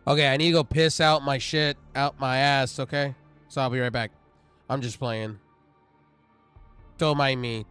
Okay, I need to go piss out my shit out my ass, okay? So I'll be right back. I'm just playing. Don't mind me.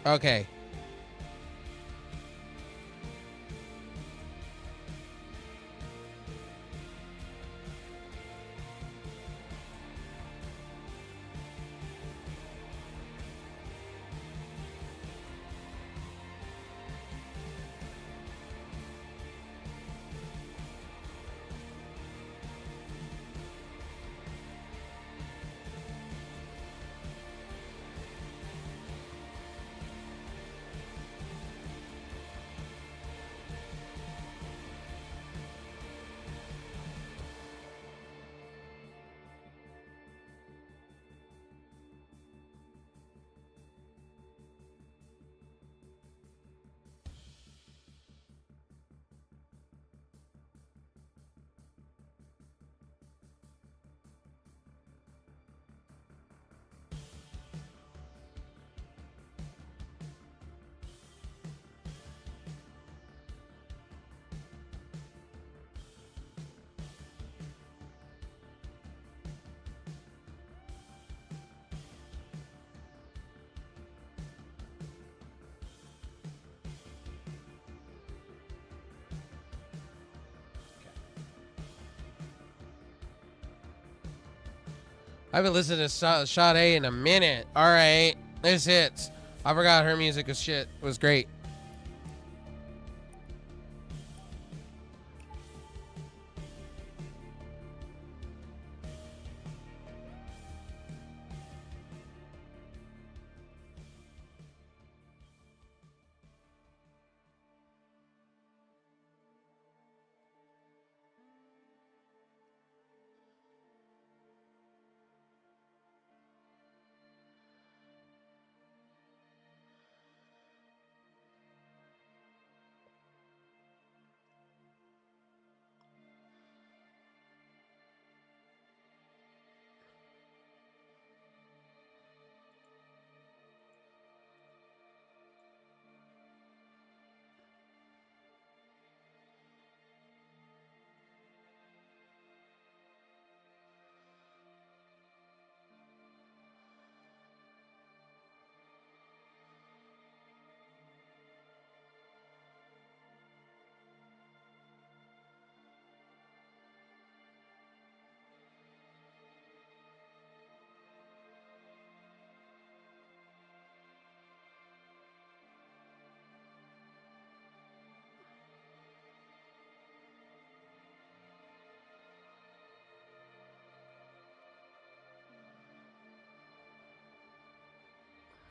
Okay. I haven't listened to Sade in a minute. All right, this hits. I forgot her music was shit. It was great.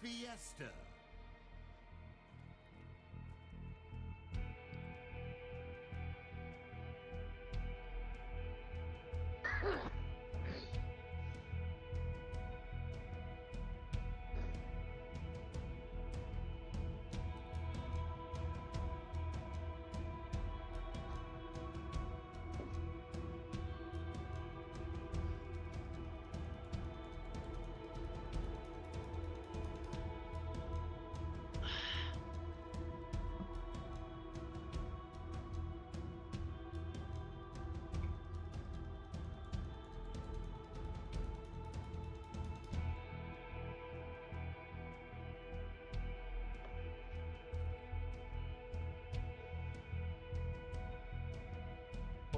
Fiesta.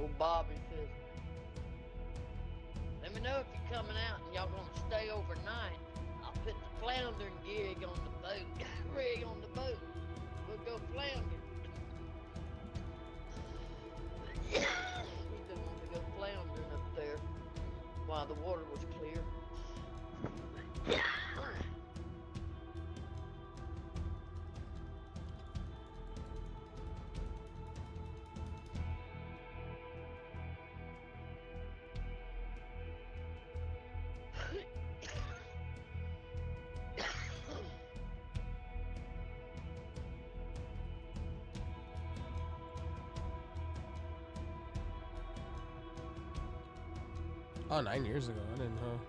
Old Bobby says, let me know if you're coming out and y'all gonna stay overnight. I'll put the floundering gig on the boat, rig on the boat. We'll go flounder. He's been wanting to go floundering up there while the water was clear. Oh, 9 years ago. I didn't know.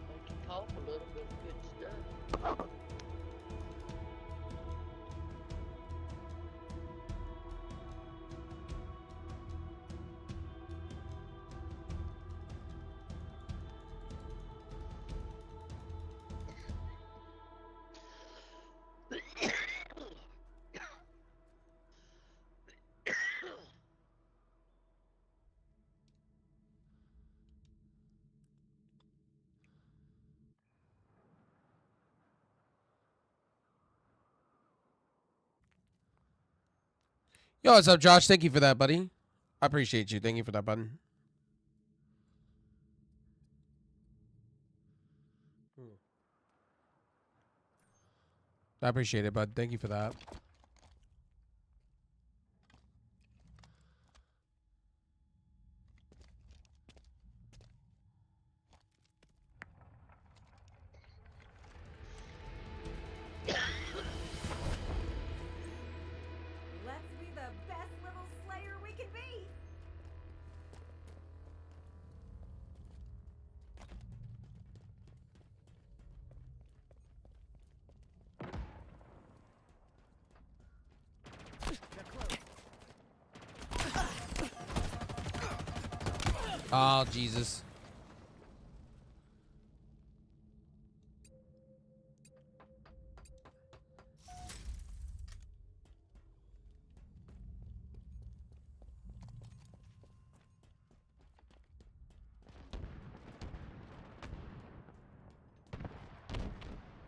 Make you cough a little bit of good stuff. Yo, what's up, Josh? Thank you for that, buddy. I appreciate you. Thank you for that, button. I appreciate it, bud. Thank you for that. Let's be the best little slayer we can be. Oh, Jesus.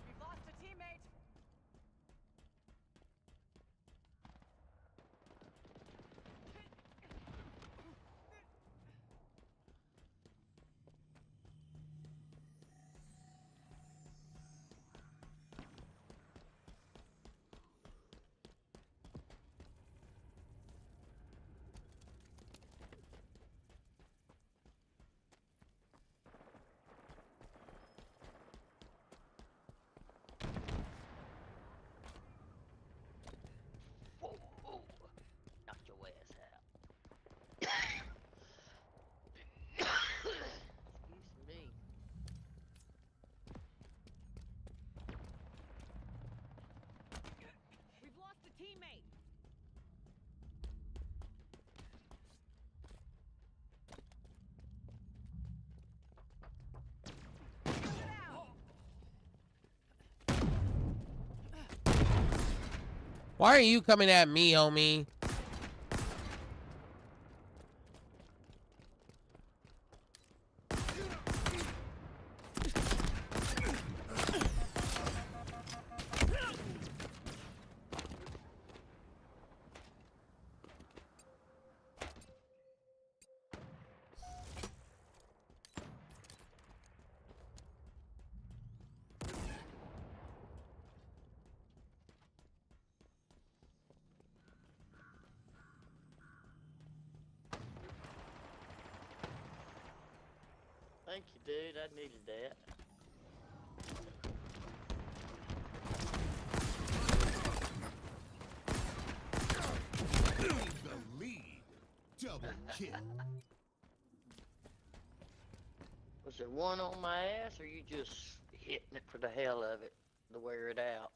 We've lost a teammate. Whoa, whoa. Knock your ass out. Excuse me. We've lost a teammate. Why are you coming at me, homie? Thank you, dude. I needed that. The lead. Double kill. Was there one on my ass, or you just hitting it for the hell of it to wear it out?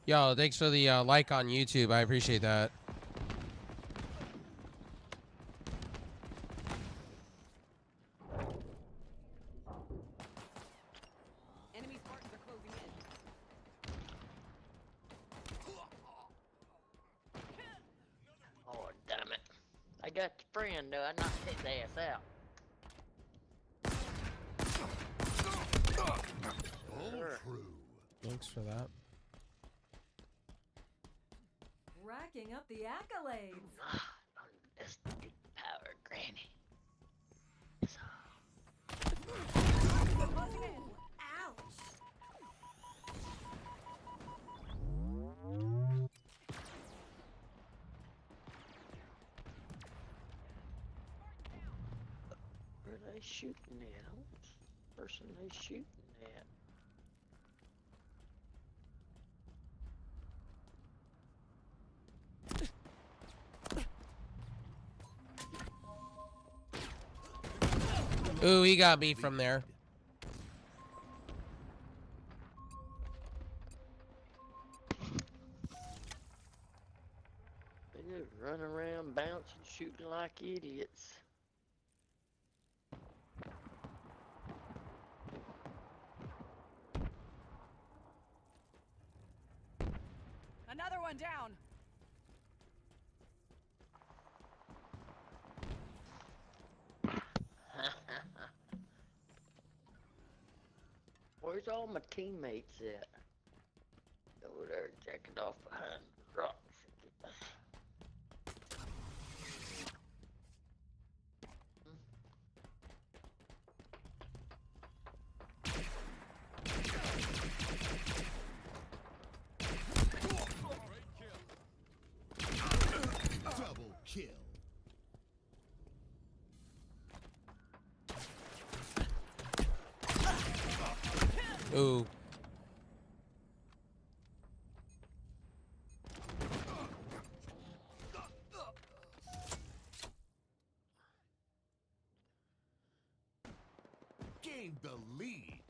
Yo, thanks for the like on YouTube. I appreciate that. Enemy Spartans are closing in. Oh, damn it. I got the friend, though. I knocked his ass out. All Sure. true. Thanks for that. Racking up the accolades. That's big power, Granny. Closing in. Ouch. Where are they shooting at? Who's the person they shooting at? Ooh, he got me from there. They just run around, bouncing, shooting like idiots. Another one down. Where's all my teammates at? Over there, jacking off behind the rocks. Double kill. Ooh. Gained the lead.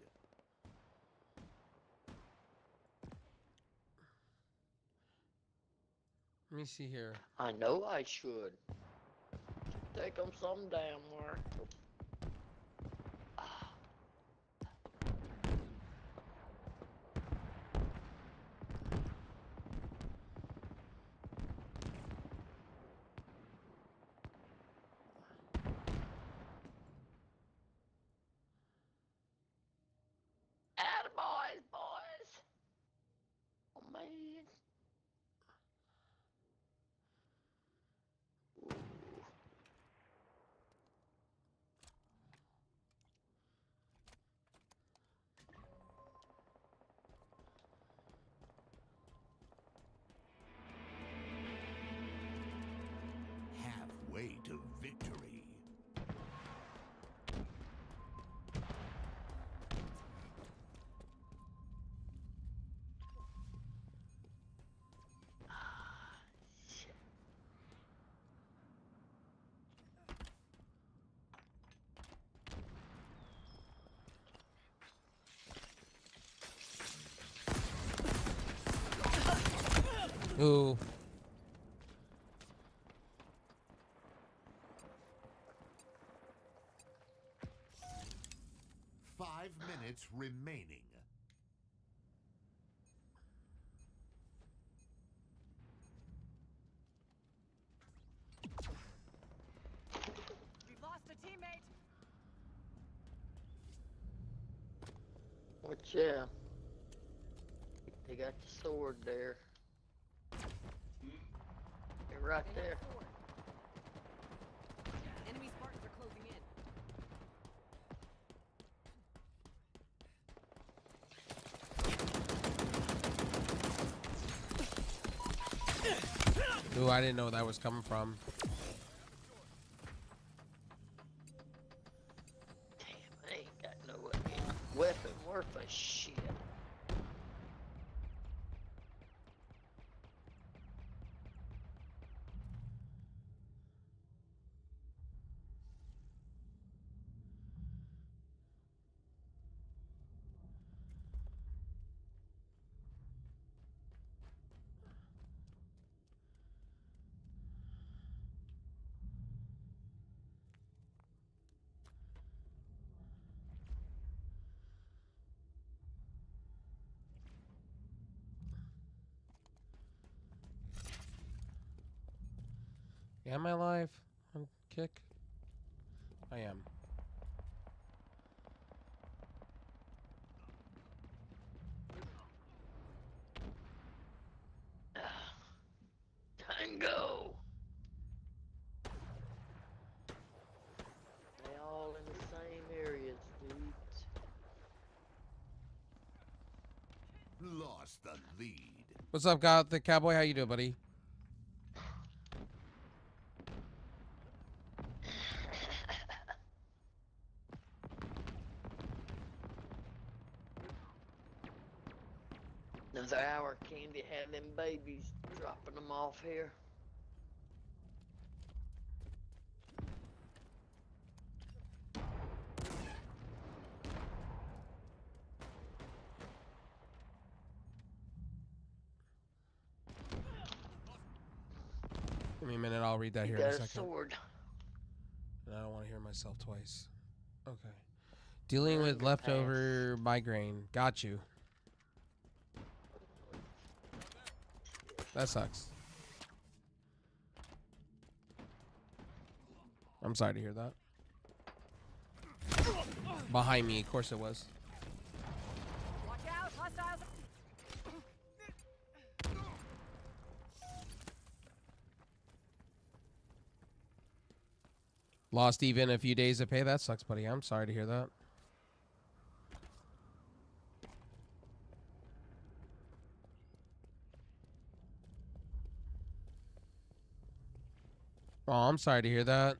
Let me see here. I know I should. Take them some damn where. Attaboys, boys. Oh, man. Ooh. Halfway to victory. Shit. Ooh. 5 minutes remaining. We've lost a teammate. Watch out. They got the sword there. They're right They have there. a sword. Enemy Spartans are closing in. Ooh, I didn't know that was coming from. Damn, I ain't got no weapon worth a shit. Am I alive on kick? I am. Tango. They all in the same areas, dudes. Lost the lead. What's up, the cowboy? How you doing, buddy? Another hour, Candy, have them babies dropping them off here. Give me a minute. I'll read that You here in a got a second. sword. And I don't want to hear myself twice. Okay. Dealing with Underpass. leftover migraine. Got you. That sucks. I'm sorry to hear that. Behind me, of course it was. Watch out, hostiles. Lost even a few days of pay. That sucks, buddy. I'm sorry to hear that. Oh, I'm sorry to hear that.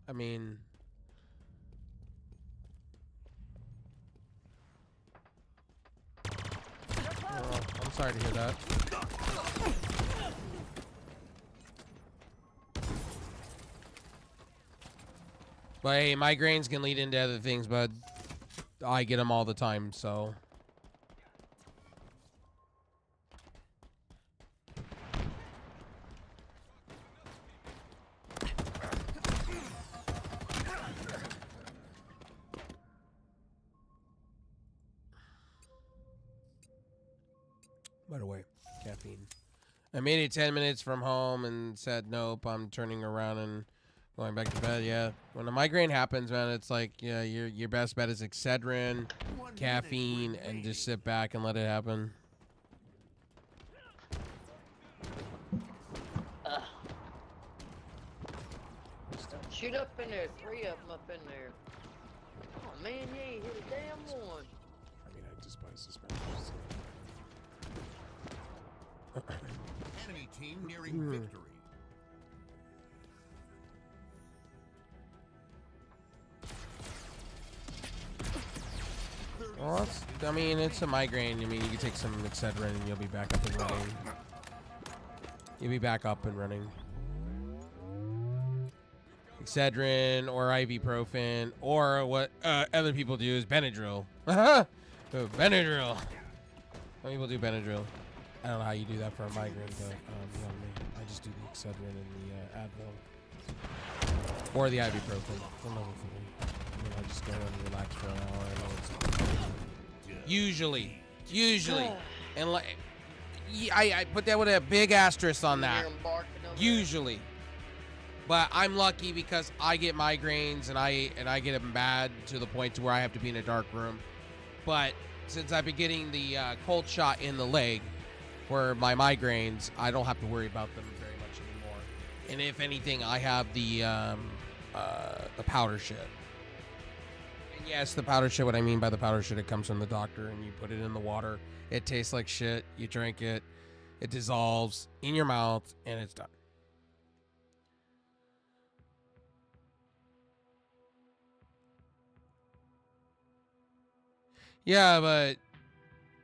I mean, well, I'm sorry to hear that. But hey, migraines can lead into other things, but I get them all the time, so. By the way, caffeine. I made it 10 minutes from home and said, nope, I'm turning around and going back to bed. Yeah. When a migraine happens, man, it's like, yeah, your best bet is Excedrin, 1 minute caffeine, and remaining. just sit back and let it happen. Shoot up in there. 3 of them up in there. Oh man, you ain't hit a damn one. I mean, I despise this match. Enemy team nearing victory. Well, I mean, it's a migraine. I mean, you can take some Excedrin and you'll be back up and running. You'll be back up and running. Excedrin or ibuprofen, or what other people do is Benadryl. Oh, Benadryl. Some people do Benadryl. I don't know how you do that for a migraine, but beyond me. I just do the Excedrin and the Advil. Or the ibuprofen. It's another for me. You know, I just go and relax for an hour and all Usually. And like, I put that with a big asterisk on You that. hear 'em barking over there? Usually. But I'm lucky because I get migraines and I get them bad to the point to where I have to be in a dark room. But since I've been getting the cold shot in the leg for my migraines, I don't have to worry about them very much anymore. And if anything, I have the powder shit. And yes, the powder shit, what I mean by the powder shit, it comes from the doctor and you put it in the water. It tastes like shit. You drink it. It dissolves in your mouth and it's done. Yeah, but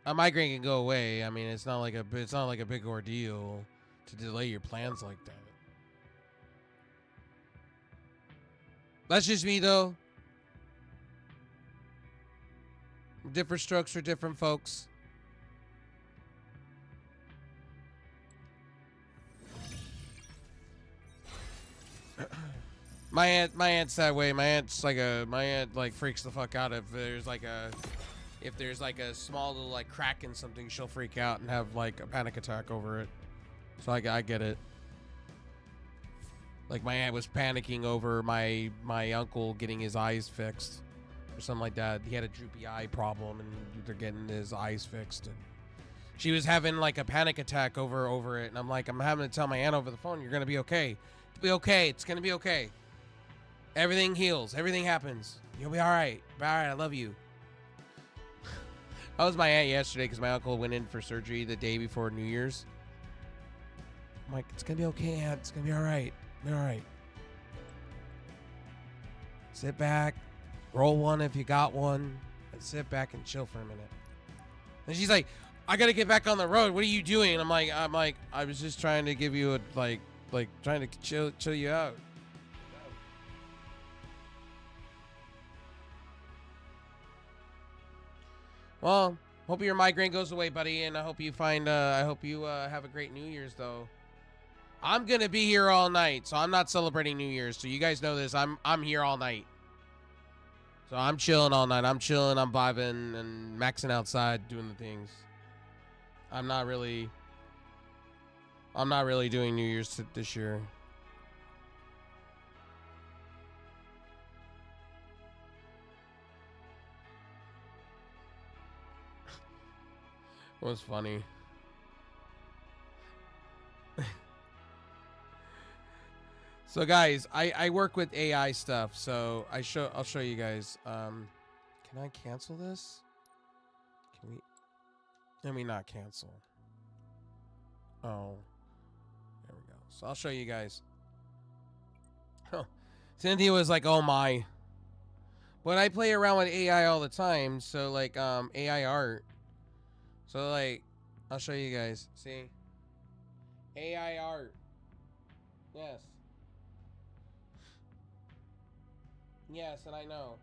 a migraine can go away. I mean, it's not like a big ordeal to delay your plans like that. That's just me though. Different strokes for different folks. My aunt's that way. My aunt like freaks the fuck out if there's like a small little like crack in something, she'll freak out and have like a panic attack over it. So I get it. Like my aunt was panicking over my uncle getting his eyes fixed or something like that. He had a droopy eye problem and they're getting his eyes fixed. And she was having like a panic attack over it. And I'm like, I'm having to tell my aunt over the phone, you're going to be okay. It'll be okay. It's going to be okay. Everything heals. Everything happens. You'll be all right. All right. I love you. I was my aunt yesterday because my uncle went in for surgery the day before New Year's. I'm like, it's going to be okay, Aunt. It's going to be all right. All right. Sit back. Roll one if you got one. And sit back and chill for a minute. And she's like, I got to get back on the road. What are you doing? And I'm like, I was just trying to give you a, like trying to chill you out. Well, hope your migraine goes away, buddy, and I hope you find I hope you have a great New Year's though. I'm gonna be here all night, so I'm not celebrating New Year's. So you guys know this. I'm here all night. So I'm chilling all night. I'm chilling, I'm vibing and maxing outside doing the things. I'm not really doing New Year's this year. It was funny. So guys, I work with AI stuff, so I'll show you guys. Can I cancel this? Can we? Let me not cancel. Oh, there we go. So I'll show you guys. Huh. Cynthia was like, "Oh my," but I play around with AI all the time. So like AI art. So like, I'll show you guys. See, AI art. Yes. Yes, and I know.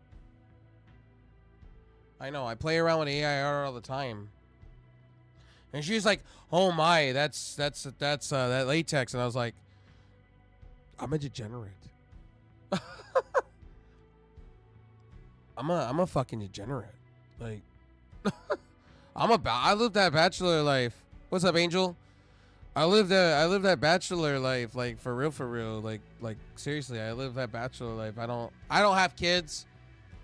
I play around with AI art all the time. And she's like, "Oh my, that's that latex," and I was like, "I'm a degenerate. I'm a fucking degenerate. Like, I lived that bachelor life. What's up, Angel? I lived that bachelor life, like for real, like seriously, I lived that bachelor life. I don't have kids.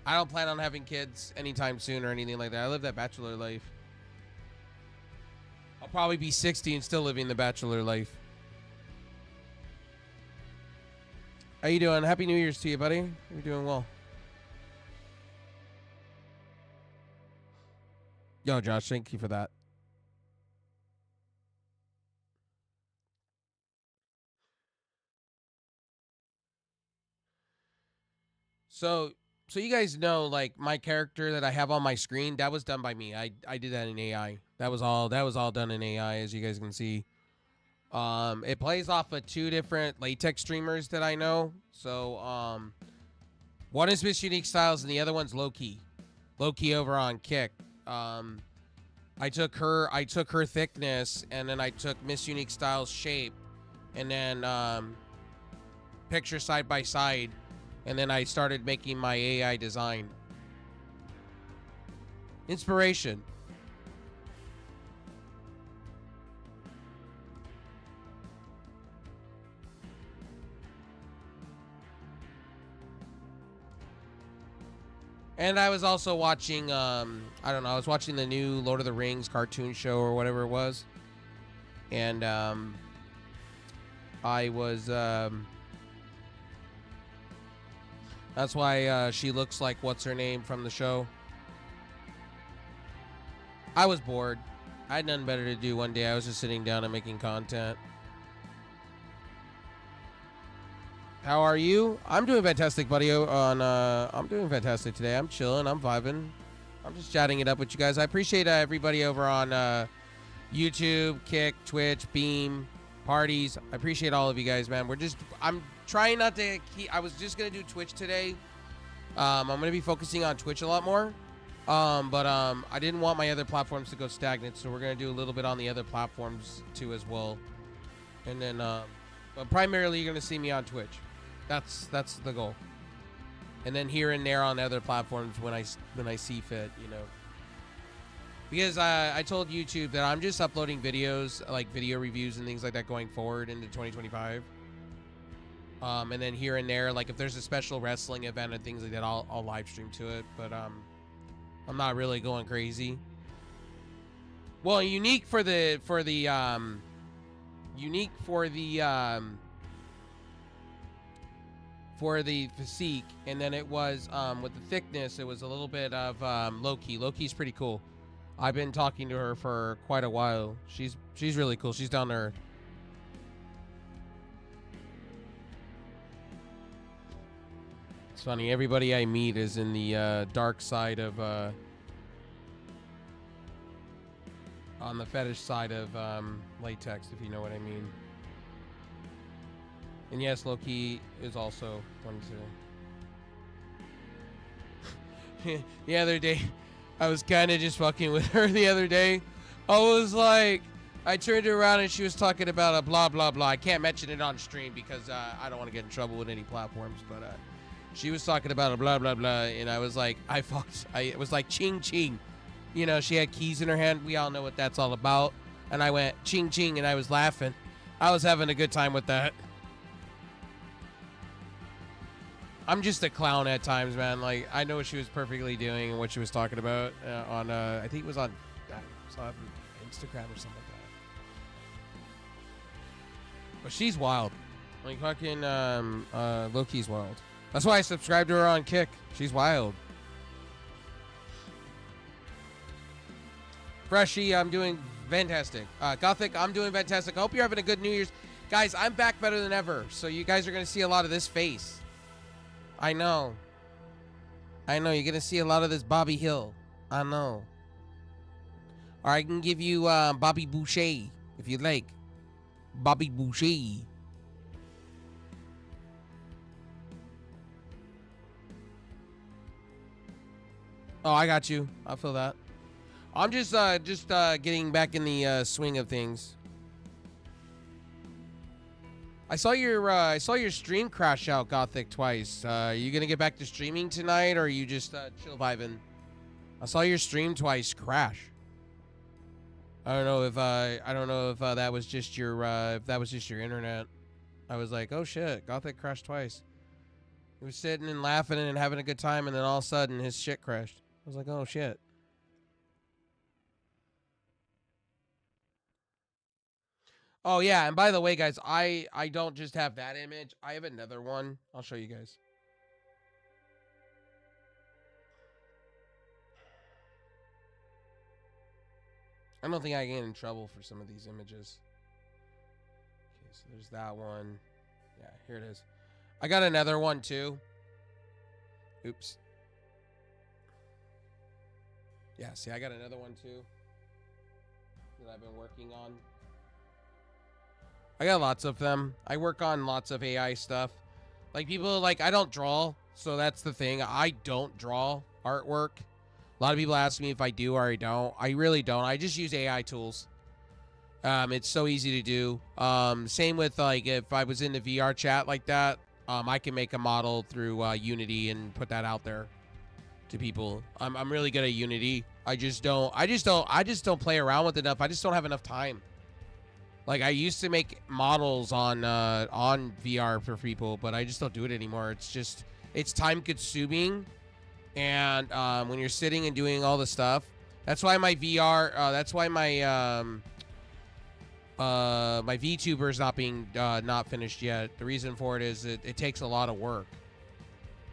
I don't plan on having kids anytime soon or anything like that. I lived that bachelor life. I'll probably be 60 and still living the bachelor life. How you doing? Happy New Year's to you, buddy. You're doing well. Yo, Josh, thank you for that. So you guys know, like, my character that I have on my screen, that was done by me. I did that in AI. That was all done in AI, as you guys can see. It plays off of 2 different latex streamers that I know. So one is Miss Unique Styles and the other one's Low-Key. Low-Key over on Kick. I took her thickness, and then I took Miss Unique Styles shape, and then picture side by side. And then I started making my AI design. Inspiration. And I was also watching, I don't know, I was watching the new Lord of the Rings cartoon show or whatever it was. And I was... That's why she looks like what's her name from the show. I was bored. I had nothing better to do one day. I was just sitting down and making content. How are you? I'm doing fantastic, buddy. I'm doing fantastic today. I'm chilling. I'm vibing. I'm just chatting it up with you guys. I appreciate everybody over on YouTube, Kick, Twitch, Beam, Parties. I appreciate all of you guys, man. I'm trying not to I was just gonna do Twitch today. I'm gonna be focusing on Twitch a lot more, but I didn't want my other platforms to go stagnant, so we're gonna do a little bit on the other platforms too as well. And then but primarily you're gonna see me on Twitch. That's the goal. And then here and there on other platforms when I see fit, you know. Because I told YouTube that I'm just uploading videos, like video reviews and things like that going forward into 2025. And then here and there, like if there's a special wrestling event and things like that, I'll live stream to it. But I'm not really going crazy. Well, unique for the physique, and then it was with the thickness, it was a little bit of Loki. Loki's pretty cool. I've been talking to her for quite a while. She's really cool. She's down to earth. It's funny, everybody I meet is in the dark side of on the fetish side of latex, if you know what I mean. And yes, Loki is also 22. The other day, I was kind of just fucking with her the other day. I was like, I turned around and she was talking about a blah, blah, blah. I can't mention it on stream because I don't want to get in trouble with any platforms, but she was talking about a blah, blah, blah. And I was like, it was like ching, ching. You know, she had keys in her hand. We all know what that's all about. And I went ching, ching, and I was laughing. I was having a good time with that. I'm just a clown at times, man. Like, I know what she was perfectly doing and what she was talking about on, I think it was on, I saw it on Instagram or something like that. But she's wild. Like, fucking, Loki's wild. That's why I subscribed to her on Kick. She's wild. Freshie, I'm doing fantastic. Gothic, I'm doing fantastic. I hope you're having a good New Year's. Guys, I'm back better than ever. So you guys are going to see a lot of this face. I know. You're going to see a lot of this Bobby Hill. I know. Or I can give you Bobby Boucher, if you'd like. Bobby Boucher. Oh, I got you. I feel that. I'm just getting back in the swing of things. I saw your stream crash out, Gothic, twice. You gonna get back to streaming tonight, or are you just chill vibing? I saw your stream twice crash. I don't know if that was just your internet. I was like, oh shit, Gothic crashed twice. He was sitting and laughing and having a good time, and then all of a sudden his shit crashed. I was like, oh shit. Oh yeah, and by the way, guys, I don't just have that image. I have another one. I'll show you guys. I don't think I get in trouble for some of these images. Okay, so there's that one. Yeah, here it is. I got another one too. Oops. Yeah, see, I got another one too that I've been working on. I got lots of them. I work on lots of AI stuff. Like, people, like, I don't draw, so that's the thing. I don't draw artwork. A lot of people ask me if I do or I don't. I really don't. I just use AI tools. It's so easy to do. Same with, like, if I was in the VR chat like that, I can make a model through Unity and put that out there to people. I'm really good at Unity. I just don't play around with it enough. I just don't have enough time. Like, I used to make models on VR for people, but I just don't do it anymore. It's time consuming. And when you're sitting and doing all the stuff, that's why my VR, my VTuber is not finished yet. The reason for it is it takes a lot of work.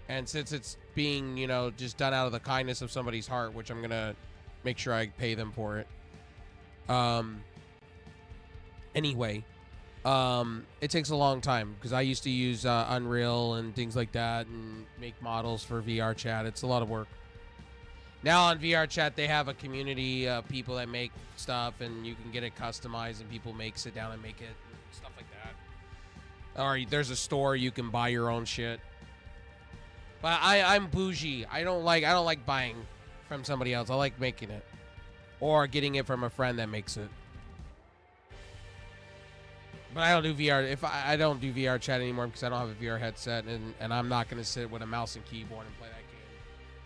And since it's being, just done out of the kindness of somebody's heart, which I'm going to make sure I pay them for it. Anyway, it takes a long time because I used to use Unreal and things like that and make models for VR chat. It's a lot of work. Now on VR chat, they have a community of people that make stuff, and you can get it customized, and people sit down and make it, and stuff like that. Or there's a store you can buy your own shit. But I'm bougie. I don't like buying from somebody else. I like making it, or getting it from a friend that makes it. But I don't do VR. I don't do VR chat anymore because I don't have a VR headset, and I'm not gonna sit with a mouse and keyboard and play that game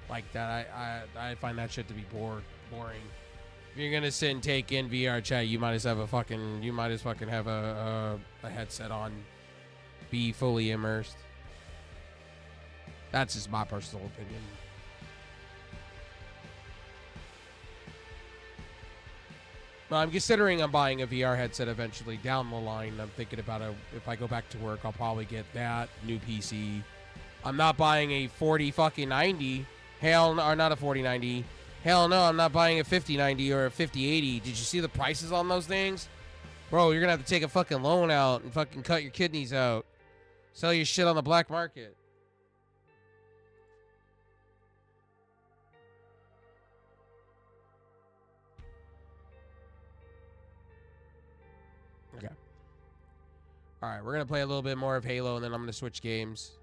like that. I find that shit to be boring. If you're gonna sit and take in VR chat, you might as fucking have a headset on. be fully immersed. That's just my personal opinion. Well, I'm considering I'm buying a VR headset eventually down the line. I'm thinking about if I go back to work, I'll probably get that new PC. I'm not buying a 4090. Hell, or not a 4090. Hell no, I'm not buying a 5090 or a 5080. Did you see the prices on those things? Bro, you're gonna have to take a fucking loan out and fucking cut your kidneys out. Sell your shit on the black market. Okay. Alright, we're gonna play a little bit more of Halo and then I'm gonna switch games.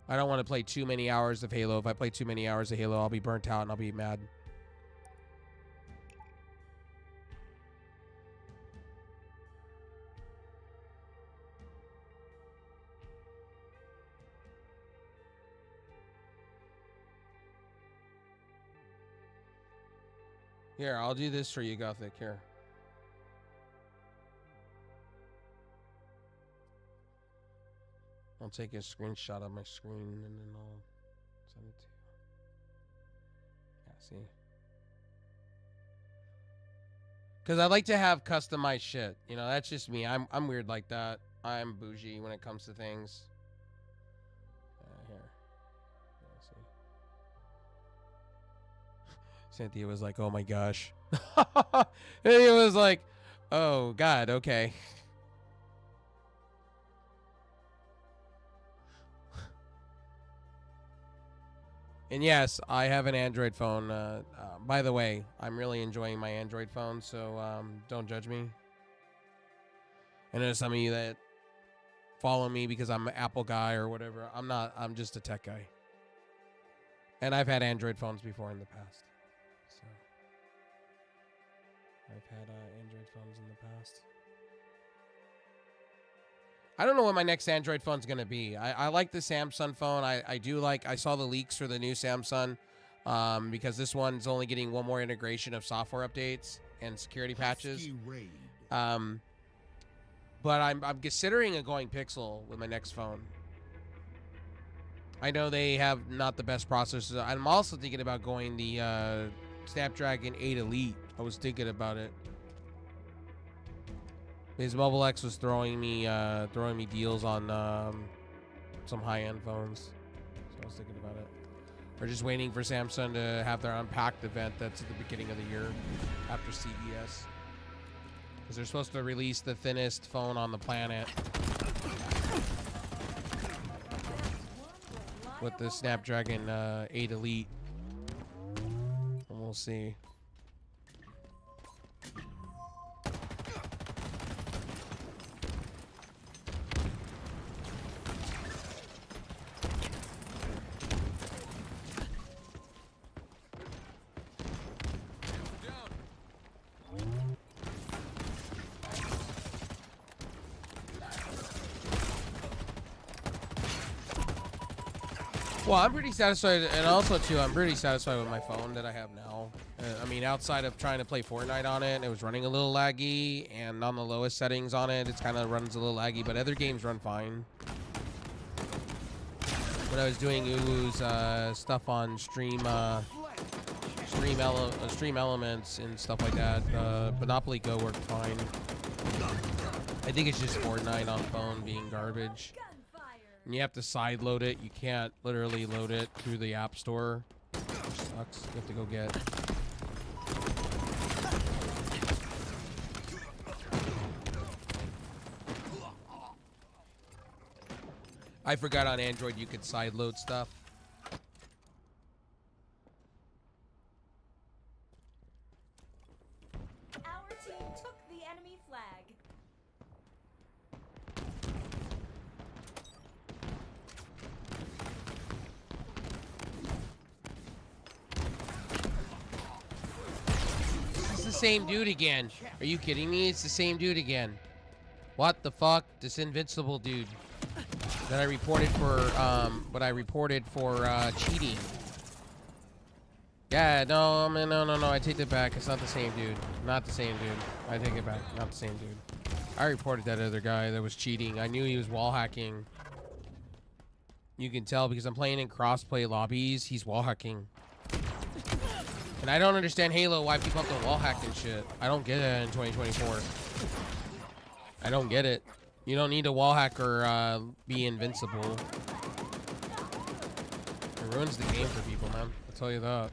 I don't want to play too many hours of Halo. If I play too many hours of Halo, I'll be burnt out and I'll be mad. Here, I'll do this for you, Gothic. Here. I'll take a screenshot of my screen and then I'll send it to you. Yeah, see? Because I like to have customized shit. You know, that's just me. I'm weird like that. I'm bougie when it comes to things. Here. Yeah, see? Cynthia was like, oh my gosh. It was like, oh God, okay. And yes, I have an Android phone. By the way, I'm really enjoying my Android phone, so don't judge me. I know some of you that follow me because I'm an Apple guy or whatever. I'm not. I'm just a tech guy. And I've had Android phones before in the past. So I've had Android phones in the past. I don't know what my next Android phone's going to be. I like the Samsung phone. I do like, I saw the leaks for the new Samsung because this one's only getting one more integration of software updates and security patches. But I'm considering going Pixel with my next phone. I know they have not the best processors. I'm also thinking about going the Snapdragon 8 Elite. I was thinking about it. Because Mobile X was throwing me deals on some high-end phones, so I was thinking about it. We're just waiting for Samsung to have their Unpacked event that's at the beginning of the year after CES, because they're supposed to release the thinnest phone on the planet with the Snapdragon 8 Elite, and we'll see. Well, I'm pretty satisfied, and also, too, I'm pretty satisfied with my phone that I have now. I mean, outside of trying to play Fortnite on it, it was running a little laggy, and on the lowest settings on it, it kind of runs a little laggy, but other games run fine. When I was doing Ulu's stuff on Stream Elements and stuff like that, Monopoly Go worked fine. I think it's just Fortnite on phone being garbage. And you have to side load it. You can't literally load it through the App Store. Which sucks. You have to go get. I forgot on Android you could side load stuff. Our team took the enemy flag. It's the same dude again. Are you kidding me? It's the same dude again. What the fuck? This invincible dude that I reported for cheating. Yeah, no, man, no, I take it back. It's not the same dude. Not the same dude. I take it back. Not the same dude. I reported that other guy that was cheating. I knew he was wall hacking. You can tell because I'm playing in crossplay lobbies. He's wall hacking. And I don't understand Halo why people have to wall hack and shit. I don't get it in 2024. I don't get it. You don't need to wall hack or be invincible. It ruins the game for people, man. I'll tell you that.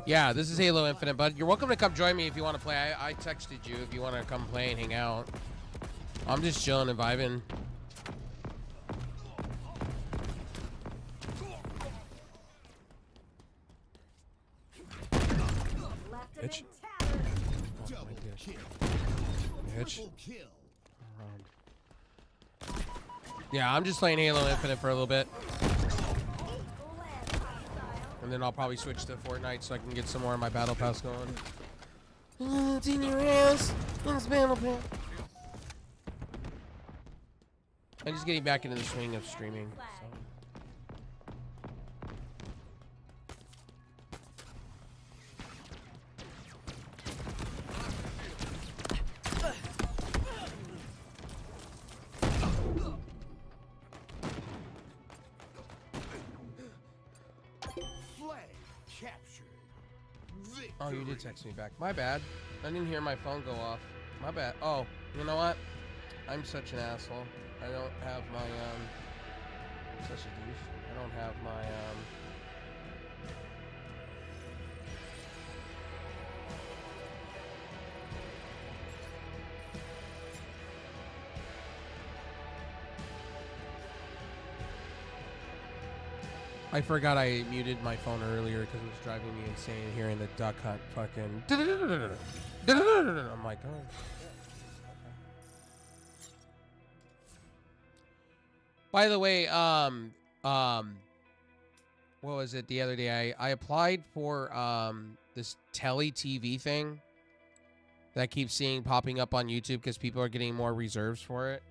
Yeah, this is Halo Infinite, bud. You're welcome to come join me if you want to play. I texted you if you want to come play and hang out. I'm just chilling and vibing. Bitch. Double kill. Bitch. Triple kill. Yeah, I'm just playing Halo Infinite for a little bit. And then I'll probably switch to Fortnite so I can get some more of my Battle Pass going. It's in your ass. It's Battle Pass. I'm just getting back into the swing of streaming. So. Oh, you did text me back. My bad. I didn't hear my phone go off. My bad. Oh, you know what? I'm such an asshole. I don't have my, such a douche. I don't have my, I forgot I muted my phone earlier because it was driving me insane hearing the duck hunt fucking. I'm like, oh. By the way, what was it the other day? I applied for this Tele TV thing that I keep seeing popping up on YouTube because people are getting more reserves for it.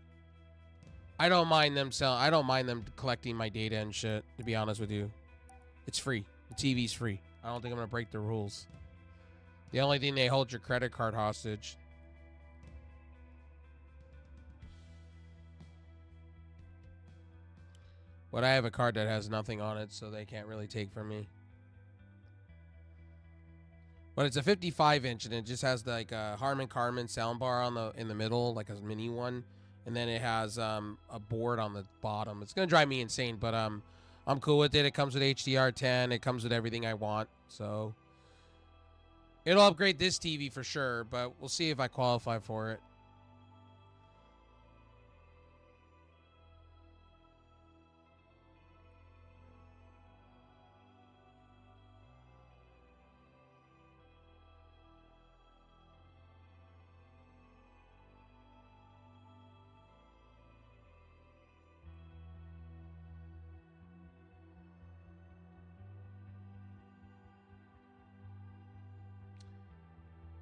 I don't mind them I don't mind them collecting my data and shit, to be honest with you. It's free. The TV's free. I don't think I'm gonna break the rules. The only thing they hold your credit card hostage. But I have a card that has nothing on it, so they can't really take from me. But it's a 55-inch, and it just has like a Harman Kardon soundbar in the middle, like a mini one. And then it has a board on the bottom. It's gonna drive me insane, but I'm cool with it. It comes with HDR10. It comes with everything I want. So it'll upgrade this TV for sure, but we'll see if I qualify for it.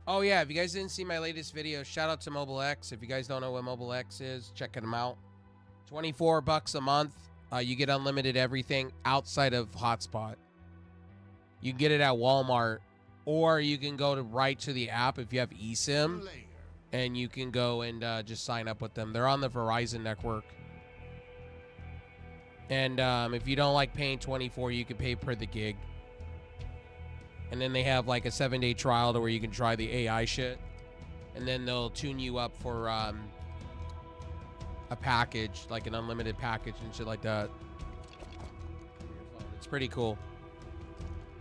Oh yeah, if you guys didn't see my latest video, shout out to Mobile X. If you guys don't know what Mobile X is, check them out. $24 a month. You get unlimited everything outside of Hotspot. You can get it at Walmart, or you can go right to the app if you have eSIM, and you can go and just sign up with them. They're on the Verizon network. And if you don't like paying $24, you can pay per the gig. And then they have like a 7-day trial to where you can try the AI shit. And then they'll tune you up for a package, like an unlimited package and shit like that. It's pretty cool.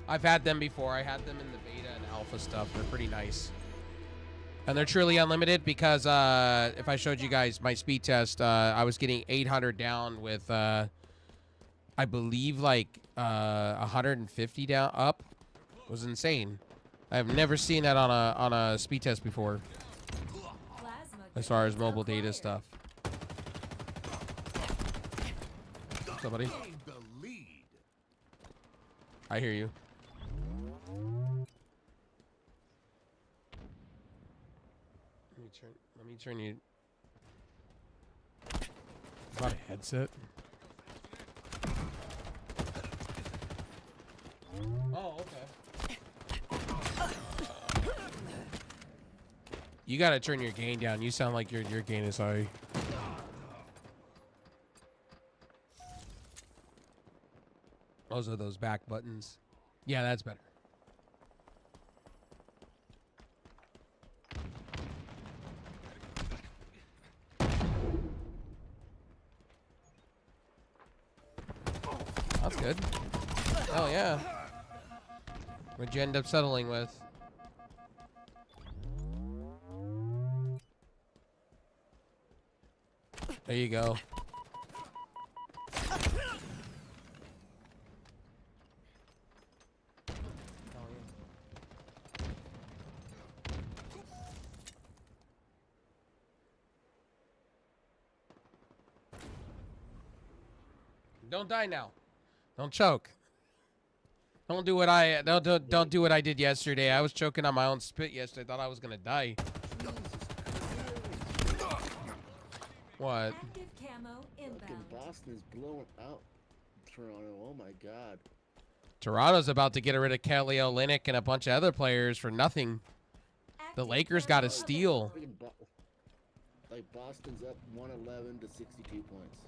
I've had them before. I had them in the beta and alpha stuff. They're pretty nice. And they're truly unlimited because if I showed you guys my speed test, I was getting 800 down with, I believe, like 150 down up. It was insane. I've never seen that on a speed test before. As far as mobile data stuff. Somebody. I hear you. Let me turn you. Is that a headset? Oh, okay. You gotta turn your gain down. You sound like your gain is high. Those are those back buttons. Yeah, that's better. That's good. Oh yeah. What'd you end up settling with? There you go. Don't die now. Don't choke. Don't do what I don't do what I did yesterday. I was choking on my own spit yesterday. I thought I was gonna die. What? Active camo Fucking inbound. Boston is blowing out Toronto. Oh my god. Toronto's about to get rid of Kelly Olynyk and a bunch of other players for nothing. The Active Lakers camo got a steal. Freaking like Boston's up 111 to 62 points.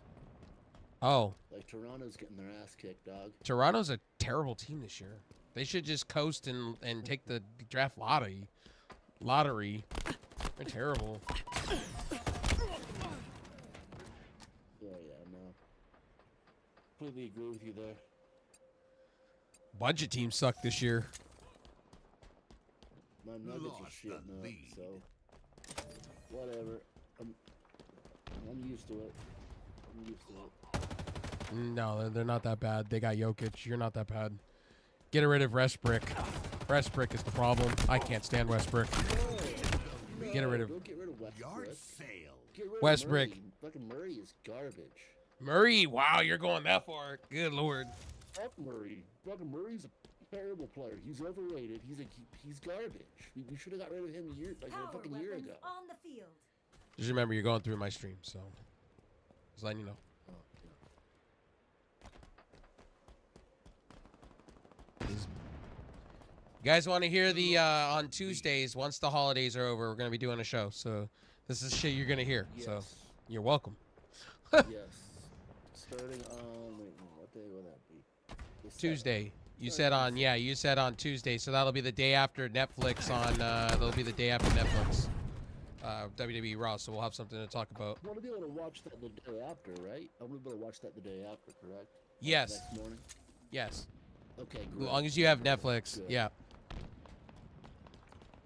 Oh, Like Toronto's getting their ass kicked, dog. Toronto's a terrible team this year. They should just coast and take the draft lottery. They're terrible. Yeah, no. Completely agree with you there. Budget teams suck this year. My Nuggets are Lost the shitting up, lead. so whatever. I'm used to it. I'm used to it. No, they're not that bad. They got Jokic. You're not that bad. Get rid of Westbrook. Westbrook is the problem. I can't stand Westbrook. Get rid of Don't get rid of Westbrook. Yard sale. Get rid of Westbrook. Murray. Fucking Murray is garbage. Murray. Wow, you're going that far. Good lord. Fuck Murray. Fucking Murray's a terrible player. He's overrated. He's garbage. We should have got rid of him a Power fucking year weapons ago. on the field. Just remember, you're going through my stream, so just letting you know. Oh, yeah. You guys want to hear the on Tuesdays once the holidays are over? We're gonna be doing a show, so this is shit you're gonna hear. Yes. So you're welcome. Yes. Starting on what day will that be? The 7th. Tuesday. You said on you said on Tuesday, so that'll be the day after Netflix on. That'll be the day after Netflix. WWE Raw, so we'll have something to talk about. I want to be able to watch that the day after, right? I want to be able to watch that the day after, correct? Yes. Next morning. Yes. Okay, As great. long as you have Netflix. Good. Yeah.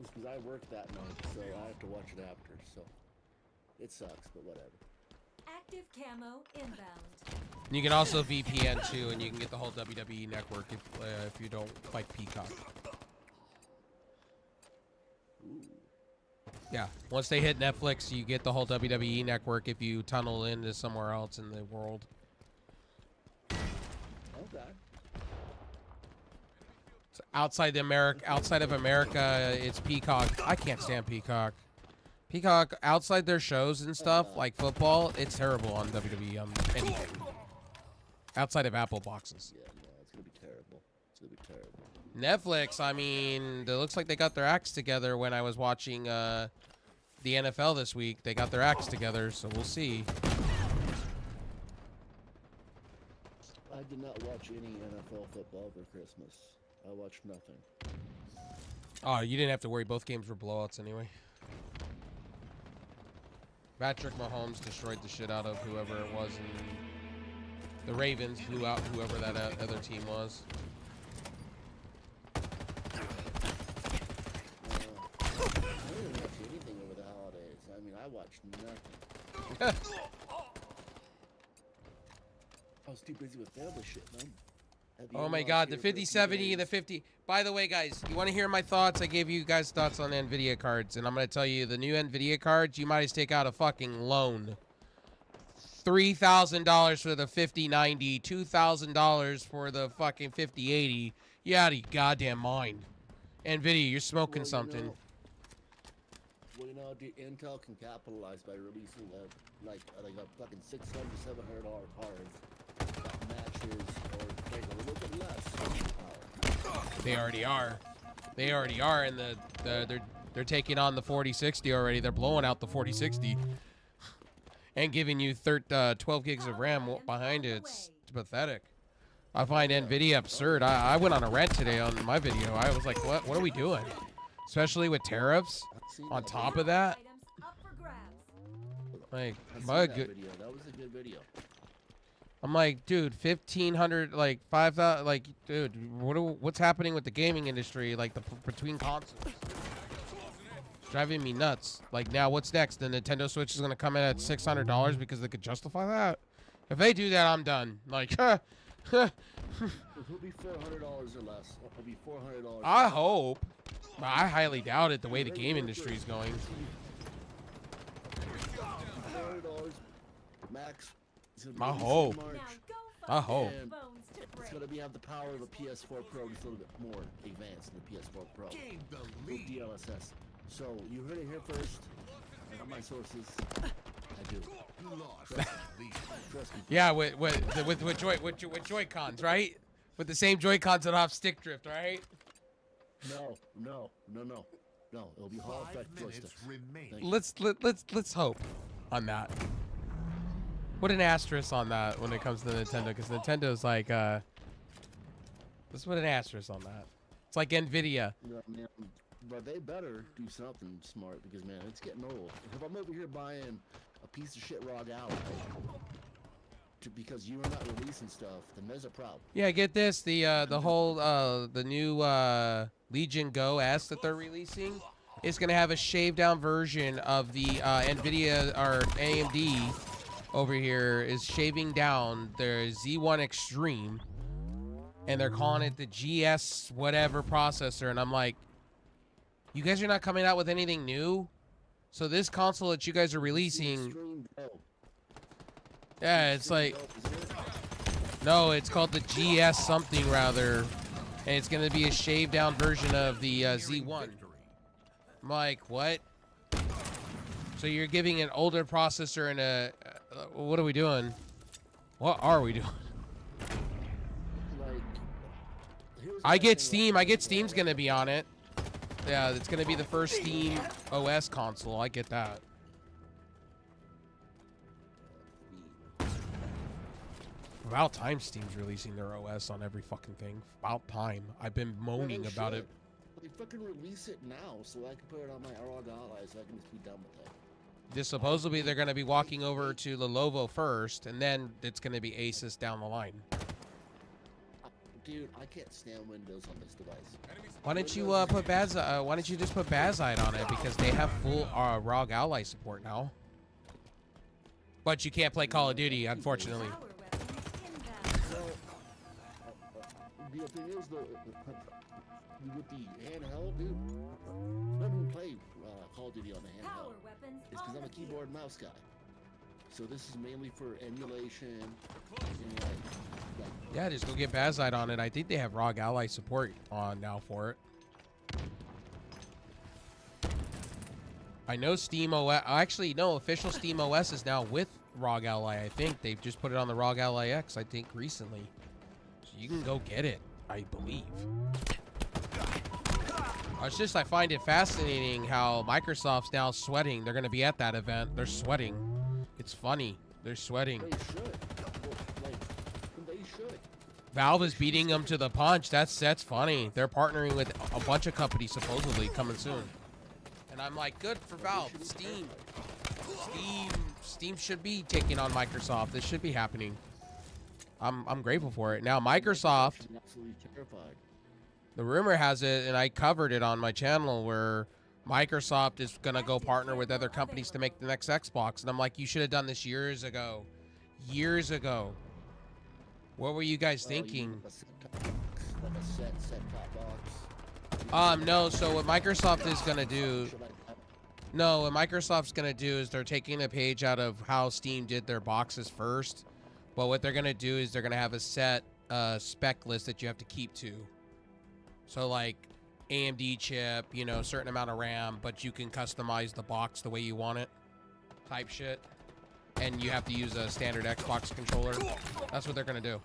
It's because I work that night, so I have to watch it after. So it sucks, but whatever. Active camo inbound. You can also VPN too, and you can get the whole WWE network if you don't like Peacock. Ooh. Yeah. Once they hit Netflix, you get the whole WWE network if you tunnel into somewhere else in the world. Okay. So outside of America, it's Peacock. I can't stand Peacock. Peacock, outside their shows and stuff, like football, it's terrible on WWE, on anything. Outside of Apple boxes. Yeah, no, it's gonna be terrible. It's gonna be terrible. Netflix, I mean, it looks like they got their acts together when I was watching the NFL this week. They got their acts together, so we'll see. I did not watch any NFL football for Christmas. I watched nothing. Oh, you didn't have to worry. Both games were blowouts anyway. Patrick Mahomes destroyed the shit out of whoever it was, and the Ravens blew out whoever that other team was. I didn't watch anything over the holidays. I mean, I watched nothing. I was too busy with family shit, man. Have you Oh ever my watched god, the here for a few 5070, the days? 50. By the way, guys, you want to hear my thoughts? I gave you guys thoughts on NVIDIA cards, and I'm going to tell you, the new NVIDIA cards, you might as take out a fucking loan. $3,000 for the 5090, $2,000 for the fucking 5080. You out of your goddamn mind. NVIDIA, you're smoking Well, something. Dude, Intel can capitalize by releasing like a fucking $600 to $700 card that matches or take a little bit less. They already are. They already are, and They're taking on the 4060 already. They're blowing out the 4060 and giving you 12 gigs of RAM behind it. It's pathetic. I find NVIDIA absurd. I went on a rant today on my video. I was like, what are we doing? Especially with tariffs on top of that. Items up for grabs. Like, I seen my that good. video. That was a good video. I'm like, dude, 1,500, like 5,000, like, dude, what's happening with the gaming industry? Like between consoles, it's driving me nuts. Like now, what's next? The Nintendo Switch is gonna come in at $600 because they could justify that. If they do that, I'm done. Like, It'll be $400 or less. It'll be $400. I hope. But I highly doubt it. The way the game industry is going. $400 max. It's gonna be I released in hope. March. Now go I find hope. those bones to It's break. gonna have the power of a PS4 Pro, just a little bit more advanced than the PS4 Pro. Gain the With lead. DLSS. So you heard it here first. I got my sources. I do. You lost Trust the lead. Trust me. Yeah, with Joy-Cons, right? With the same Joy-Cons that have stick drift, right? No. It'll be Hall 5 effect minutes joysticks. remain. Thank you. Let's hope on that. Put an asterisk on that when it comes to Nintendo, because Nintendo's like, let's put an asterisk on that. It's like Nvidia. Yeah, man, but they better do something smart because man, it's getting old. If I'm over here buying a piece of shit ROG Ally because you are not releasing stuff, then there's a problem. Yeah, get this, the whole the new Legion Go S that they're releasing is gonna have a shaved down version of the Nvidia or AMD over here is shaving down their Z1 Extreme, and they're calling it the GS whatever processor, and I'm like, you guys are not coming out with anything new? So this console that you guys are releasing, Extreme Go. yeah, it's Extreme like, Go, isn't it? no, it's called the GS something rather, and it's gonna be a shaved down version of the Z1. Victory. I'm like, what? So you're giving an older processor and a, what are we doing? What are we doing? Like, here's I my get thing Steam. about I get it. Steam's gonna be on it. Yeah, it's gonna be the first Steam OS console. I get that. About time Steam's releasing their OS on every fucking thing. About time. I've been Well, moaning they about should. it. They fucking release it now so I can put it on my ROG Ally so I can just be done with it. This supposedly they're gonna be walking over to Lenovo first, and then it's gonna be Asus down the line. Dude, I can't stand Windows on this device. Why don't you put why don't you just put Bazite on it, because they have full ROG Ally support now. But you can't play Call of Duty, unfortunately. Power weapons inbound. So, the thing is, though, with the handheld, dude, I don't even play Call of Duty on the Power handheld. weapons It's because on I'm a the keyboard and mouse guy. So this is mainly for emulation and like Yeah, just go get Bazite on it. I think they have ROG Ally support on now for it. I know Steam OS. Actually, no, official Steam OS is now with ROG Ally. I think they've just put it on the ROG Ally X. I think recently, so you can go get it. I believe. It's just I find it fascinating how Microsoft's now sweating. They're going to be at that event. They're sweating. It's funny. They're sweating. they should. Like, they should. Valve is beating them to the punch. That's funny. They're partnering with a bunch of companies supposedly coming soon. And I'm like, good for Valve. Steam should be taking on Microsoft. This should be happening. I'm grateful for it. Now Microsoft, I'm absolutely terrified. the rumor has it, and I covered it on my channel, where Microsoft is gonna go partner with other companies to make the next Xbox. And I'm like, you should have done this years ago. Years ago. What were you guys Oh, you mean thinking? like a set-top box. No, so what Microsoft is gonna do, Shit like that. no, what Microsoft's gonna do is they're taking a page out of how Steam did their boxes first. But what they're gonna do is they're gonna have a set spec list that you have to keep to. So like AMD chip, you know, certain amount of RAM, but you can customize the box the way you want it, type shit. And you have to use a standard Xbox controller. That's what they're gonna do.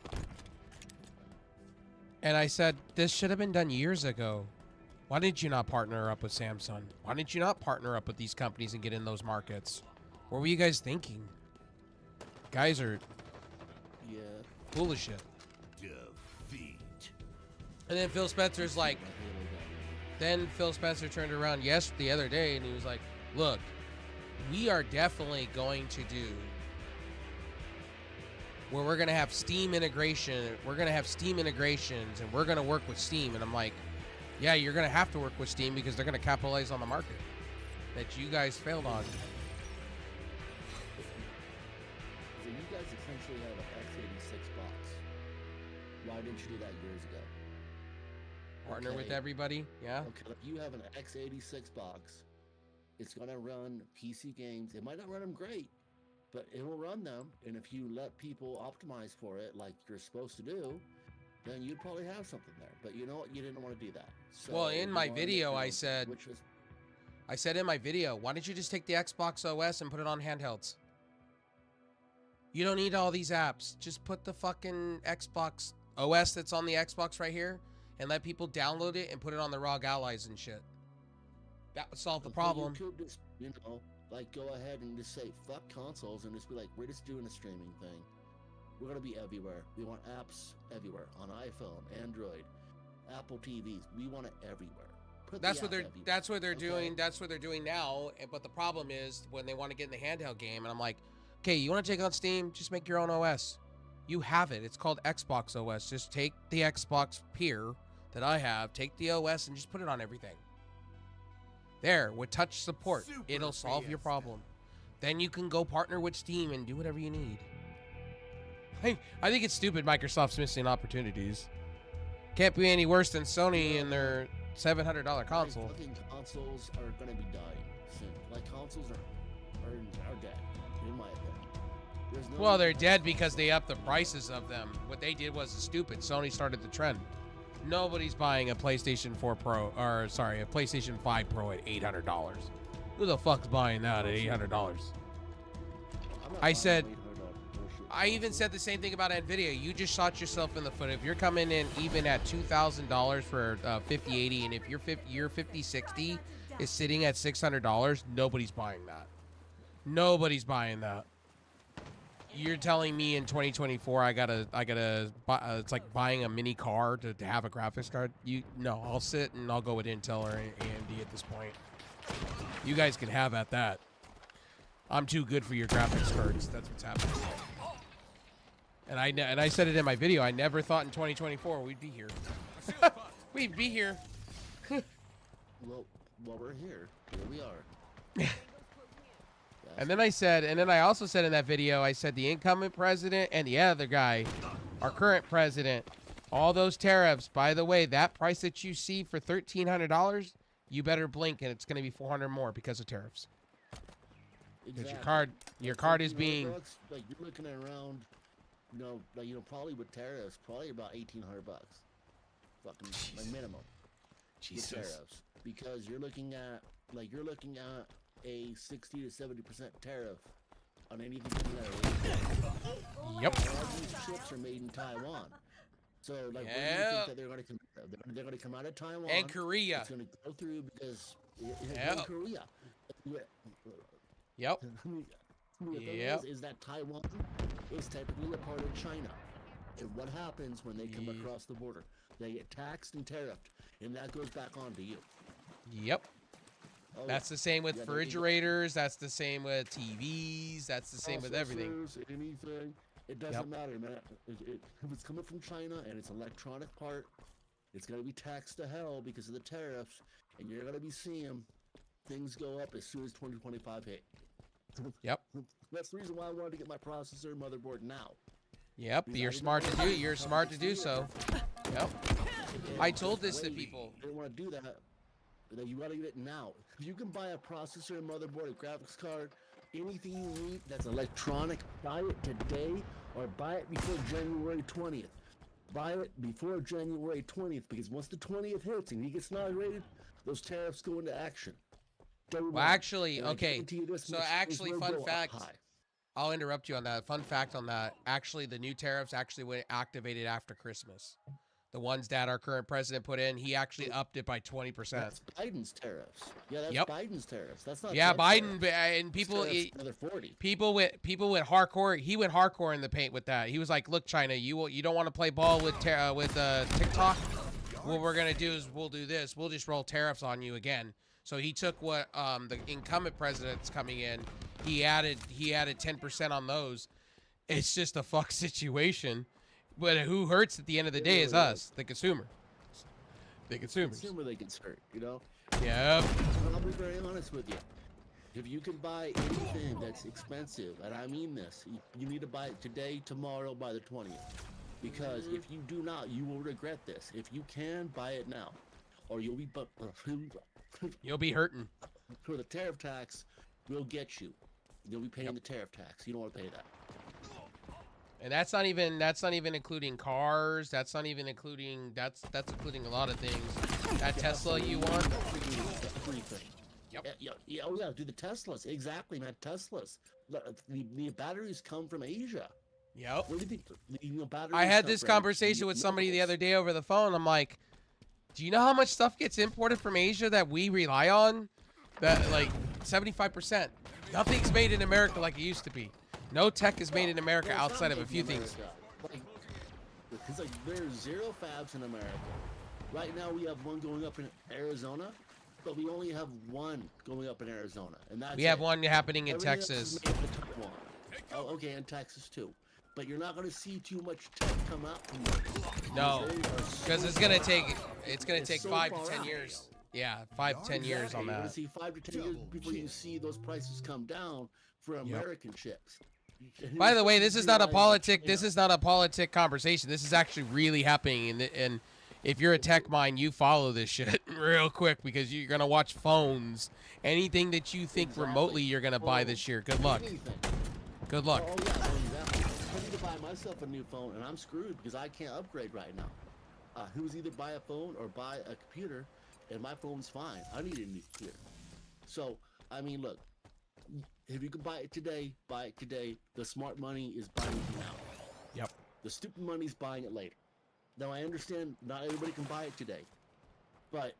And I said, this should have been done years ago. Why did you not partner up with Samsung? Why didn't you not partner up with these companies and get in those markets? What were you guys thinking? Guys are Yeah. full of shit. Defeat. And then Phil Spencer's like, My Halo guy. then Phil Spencer turned around the other day and he was like, look, we are definitely going to do where we're going to have Steam integration. We're going to have Steam integrations and we're going to work with Steam. And I'm like, yeah, you're going to have to work with Steam because they're going to capitalize on the market that you guys failed on. So you guys essentially have an x86 box. Why didn't you do that years ago? Partner with Okay. everybody. Yeah. Okay, like you have an x86 box. It's gonna run PC games. It might not run them great, but it will run them. And if you let people optimize for it like you're supposed to do, then you'd probably have something there. But you know what? You didn't want to do that. So Well, in you my wanted to video, I build- said- which was I said in my video, why don't you just take the Xbox OS and put it on handhelds? You don't need all these apps. Just put the fucking Xbox OS that's on the Xbox right here and let people download it and put it on the ROG Allies and shit. That would solve the But problem. You could just, like go ahead and just say fuck consoles and just be like, we're just doing a streaming thing. We're gonna be everywhere. We want apps everywhere on iPhone, Android, Apple TVs. We want it everywhere. Put That's the what app they're everywhere. that's what they're Okay? doing. That's what they're doing now. But the problem is when they want to get in the handheld game, and I'm like, okay, you want to take on Steam? Just make your own OS. You have it. It's called Xbox OS. Just take the Xbox peer that I have, take the OS, and just put it on everything. There, with touch support, Super it'll solve your Fiesta. problem. Then you can go partner with Steam and do whatever you need. I think it's stupid Microsoft's missing opportunities. Can't be any worse than Sony and their $700 console. Fucking consoles are gonna be dying soon. Like consoles are dead, in my opinion. There's no Well, they're dead because they upped the prices of them. What they did was stupid. Sony started the trend. Nobody's buying a PlayStation 4 Pro, or sorry, a PlayStation 5 Pro at $800. Who the fuck's buying that at $800? I'm not I buying said- $800 bullshit I even console. said the same thing about Nvidia. You just shot yourself in the foot. If you're coming in even at $2,000 for 5080, and if your 5060 is sitting at $600, nobody's buying that. Nobody's buying that. You're telling me in 2024 I gotta buy, it's like buying a mini car to have a graphics card. No, I'll sit and I'll go with Intel or AMD at this point. You guys can have at that. I'm too good for your graphics cards. That's what's happening. And I said it in my video. I never thought in 2024 we'd be here. We'd be here. Well, we're here. Here we are. And then I also said in that video, I said the incumbent president and the other guy, our current president, all those tariffs. By the way, that price that you see for $1,300, you better blink and it's going to be $400 more because of tariffs. Because Exactly. your Like, card is $1,300 being bucks, like you're looking at around, probably with tariffs, probably about $1,800. Fucking like minimum. With tariffs, because you're looking at a 60 to 70% tariff on anything coming out of Yep. Asia. All these chips are made in Taiwan. So like, where do you Yeah. think that they're going to come? They're going to come out of Taiwan And Korea. It's going to go through because Yeah. Korea. Yep. The thing Yep. is that Taiwan is technically a part of China. And what happens when they come Ye- across the border? They get taxed and tariffed, and that goes back onto you. Yep. Oh, That's the same with Yeah, they- refrigerators. That's the same with TVs. That's the same with everything. processors, Anything. It doesn't Yep. matter, man. If it's coming from China and it's an electronic part, it's going to be taxed to hell because of the tariffs, and you're going to be seeing things go up as soon as 2025 hit. Yep. That's the reason why I wanted to get my processor and motherboard now. Yep. Because I You're didn't smart to wanna do. wait You're until smart to next do year. so. Yep. And I told this to wait, people. I didn't want to do that. But you got to get it now. If you can buy a processor, a motherboard, a graphics card, anything you need that's electronic, buy it today or buy it before January 20th. Buy it before January 20th because once the 20th hits and he gets inaugurated, those tariffs go into action. Day Well, one. actually, And I okay. guarantee you this So much, this actually, will fun go up fact. high. I'll interrupt you on that. Fun fact on that. Actually, the new tariffs actually went activated after Christmas. The ones that our current president put in, he actually upped it by 20%. That's Biden's tariffs. Yeah, that's Yep. Biden's tariffs. That's not. Yeah, Ted's Biden tariffs. and people. Tariffs another 40. People went hardcore. He went hardcore in the paint with that. He was like, "Look, China, you don't want to play ball with TikTok. What we're gonna do is we'll do this. We'll just roll tariffs on you again." So he took what the incumbent president's coming in. He added 10% on those. It's just a fuck situation. But who hurts at the end of the day is us, the consumer. The consumers. Consumer they can hurt, you know. Yep. But I'll be very honest with you. If you can buy anything that's expensive, and I mean this, you need to buy it today, tomorrow, by the 20th. Because if you do not, you will regret this. If you can, buy it now. Or you'll be You'll be hurting. for the tariff tax will get you. You'll be paying the tariff tax. You don't want to pay that. And that's not even including cars. That's not even including that's including a lot of things. That Tesla you want? Everything. Yep. Yeah, oh yeah, do the Teslas. Exactly, man. Teslas. The batteries come from Asia. Yep. What do you think? Batteries I had come this from conversation with somebody the other day over the phone. I'm like, do you know how much stuff gets imported from Asia that we rely on? That like 75%. Nothing's made in America like it used to be. No tech is made in America Well, it's outside not of a few made in things. America. Because there's 0 fabs in America. Right now we have one going up in Arizona, but we only have one going up in Arizona, and that's We have it. one happening in Everything else Texas. is made in Taiwan. Oh, okay, and Texas too. But you're not going to see too much tech come out from there. No, because it's gonna take it's so 5 far to 10 out. years. Yeah, 5 to 10 years on You're going that. to see 5 to 10 years before you see those prices come down for American chips. By the way, this is not a politic. This is not a politic conversation. This is actually really happening. And if you're a tech mind, you follow this shit real quick because you're gonna watch phones. Anything that you think remotely you're gonna buy this year. Good luck. Anything. Good luck. Oh, yeah, exactly. I need to buy myself a new phone, and I'm screwed because I can't upgrade right now. It was either buy a phone or buy a computer, and my phone's fine. I need a new computer. So, I mean, look, if you can buy it today, buy it today. The smart money is buying it now. Yep. The stupid money's buying it later. Now, I understand not everybody can buy it today, but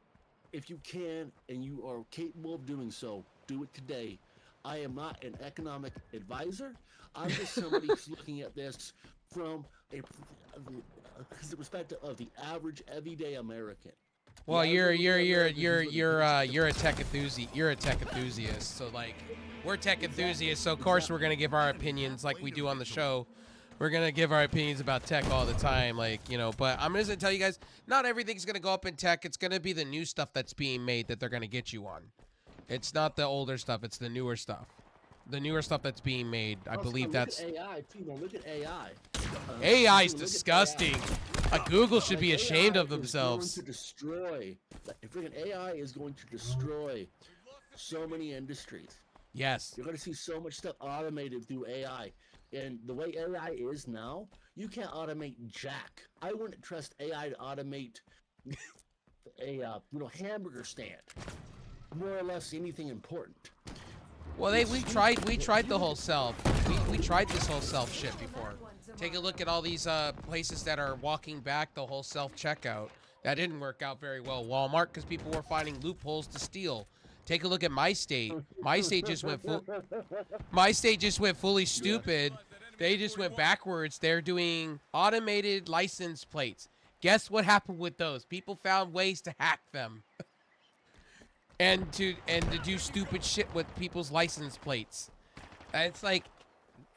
if you can and you are capable of doing so, do it today. I am not an economic advisor. I'm just somebody who's looking at this from the perspective of the average everyday American. Well, Yeah, you're a tech enthusiast. You're a tech enthusiast. So like, we're tech enthusiasts. So of course we're gonna give our opinions like we do on the show. We're gonna give our opinions about tech all the time, like, you know. But I'm just gonna tell you guys, not everything's gonna go up in tech. It's gonna be the new stuff that's being made that they're gonna get you on. It's not the older stuff. It's the newer stuff. The newer stuff that's being made. I believe Look that's at AI too. Now look at AI. AI's Look at disgusting. Google should be ashamed of themselves. Going to destroy. Freaking AI is going to destroy so many industries. Yes. You're going to see so much stuff automated through AI. And the way AI is now, you can't automate jack. I wouldn't trust AI to automate a hamburger stand. More or less anything important. Well, we tried the whole self. We tried this whole self shit before. Take a look at all these places that are walking back the whole self checkout. That didn't work out very well. Walmart, because people were finding loopholes to steal. Take a look at my state. My state just went fully stupid. They just went backwards. They're doing automated license plates. Guess what happened with those? People found ways to hack them. And to do stupid shit with people's license plates. It's like,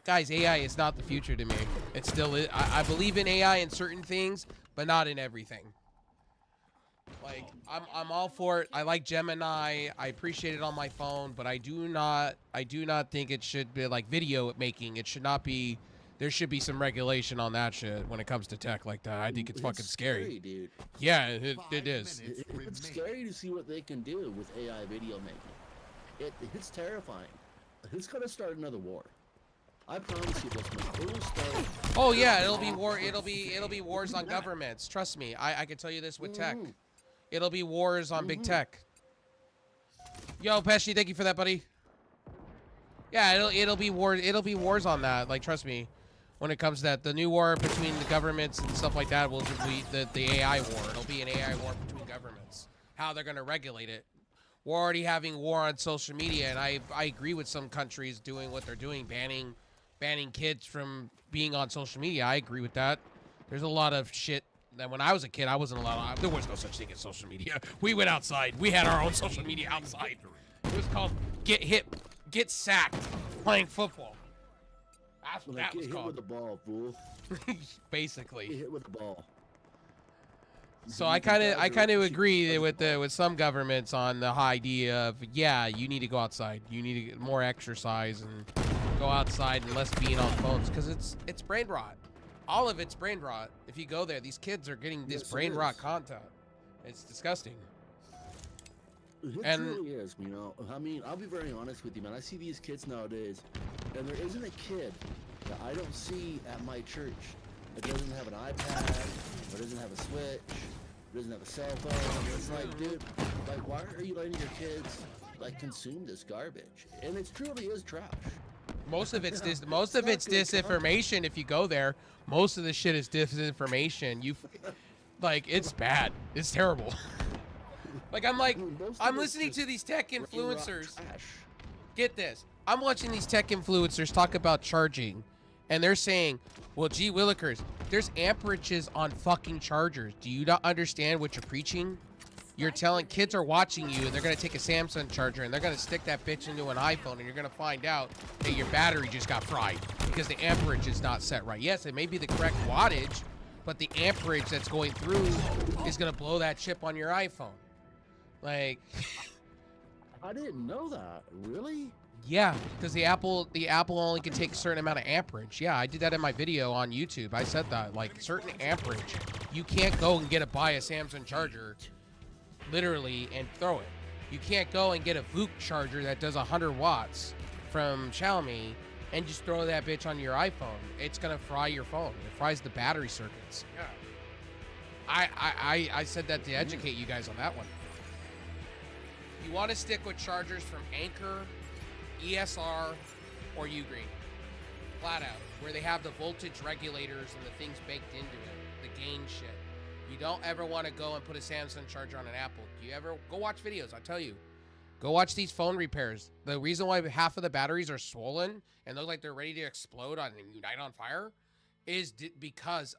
guys, AI is not the future to me. It still is. I believe in AI in certain things, but not in everything. Like, I'm all for it. I like Gemini. I appreciate it on my phone, but I do not think it should be like video making. It should not be. There should be some regulation on that shit when it comes to tech like that. I think it's fucking scary. Dude. Yeah, it is. It's scary to see what they can do with AI video making. It's terrifying. It's gonna start another war. I promise you this, man. It will start. Oh yeah, it'll be war. It'll be wars on governments. Trust me. I can tell you this with tech. It'll be wars on big tech. Yo, Pesci, thank you for that, buddy. Yeah, it'll be war. It'll be wars on that. Like, trust me. when it comes to that. The new war between the governments and stuff like that will be the AI war. It'll be an AI war between governments. How they're going to regulate it. We're already having war on social media, and I agree with some countries doing what they're doing, banning kids from being on social media. I agree with that. There's a lot of shit that when I was a kid, I wasn't allowed. There was no such thing as social media. We went outside. We had our own social media outside. It was called get sacked playing football. That's what that was Get hit with called. the ball, fool. Get Basically. hit with the ball. So I kind of agree with some governments on the idea of, yeah, you need to go outside. You need to get more exercise and go outside and less being on phones, because it's brain rot. All of it's brain rot. If you go there, these kids are getting this Yes, it brain rot is. content. It's disgusting. It And- really is, you know. I mean, I'll be very honest with you, man. I see these kids nowadays, and there isn't a kid that I don't see at my church that doesn't have an iPad, or doesn't have a Switch, or doesn't have a cell phone. And it's like, dude, like, why are you letting your kids like consume this garbage? And it truly is trash. Most of it's Yeah, dis- most it's of not it's good content. disinformation. If you go there, most of the shit is disinformation. Like, it's bad. It's terrible. Like, I'm Dude, most of I'm it's listening just to these tech brain rot influencers. trash. Get this. I'm watching these tech influencers talk about charging, and they're saying, well, gee willikers, there's amperages on fucking chargers. Do you not understand what you're preaching? You're telling kids are watching you, and they're going to take a Samsung charger, and they're going to stick that bitch into an iPhone, and you're going to find out that your battery just got fried because the amperage is not set right. Yes, it may be the correct wattage, but the amperage that's going through is going to blow that chip on your iPhone. Like... I didn't know that. Really? Yeah, because the Apple only can take a certain amount of amperage. Yeah, I did that in my video on YouTube. I said that, like, certain amperage. You can't go and buy a Samsung charger, literally, and throw it. You can't go and get a VOOC charger that does 100 watts from Xiaomi and just throw that bitch on your iPhone. It's gonna fry your phone. It fries the battery circuits. Yeah. I said that to educate you guys on that one. You want to stick with chargers from Anker, ESR, or Ugreen. Flat out. Where they have the voltage regulators and the things baked into it. The gain shit. You don't ever want to go and put a Samsung charger on an Apple. Do you ever... Go watch videos, I tell you. Go watch these phone repairs. The reason why half of the batteries are swollen and look like they're ready to explode and unite on fire is because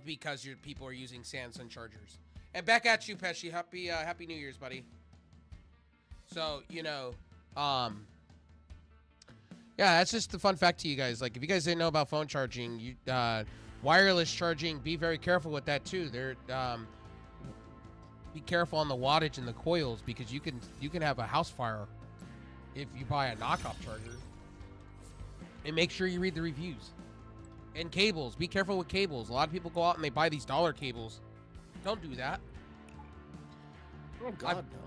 because your people are using Samsung chargers. And back at you, Pesci. Happy New Year's, buddy. So, you know, yeah, that's just the fun fact to you guys. Like, if you guys didn't know about phone charging, you wireless charging, be very careful with that too. They're be careful on the wattage and the coils, because you can have a house fire if you buy a knockoff charger. And make sure you read the reviews. And cables, be careful with cables. A lot of people go out and they buy these dollar cables. Don't do that. Oh God, no.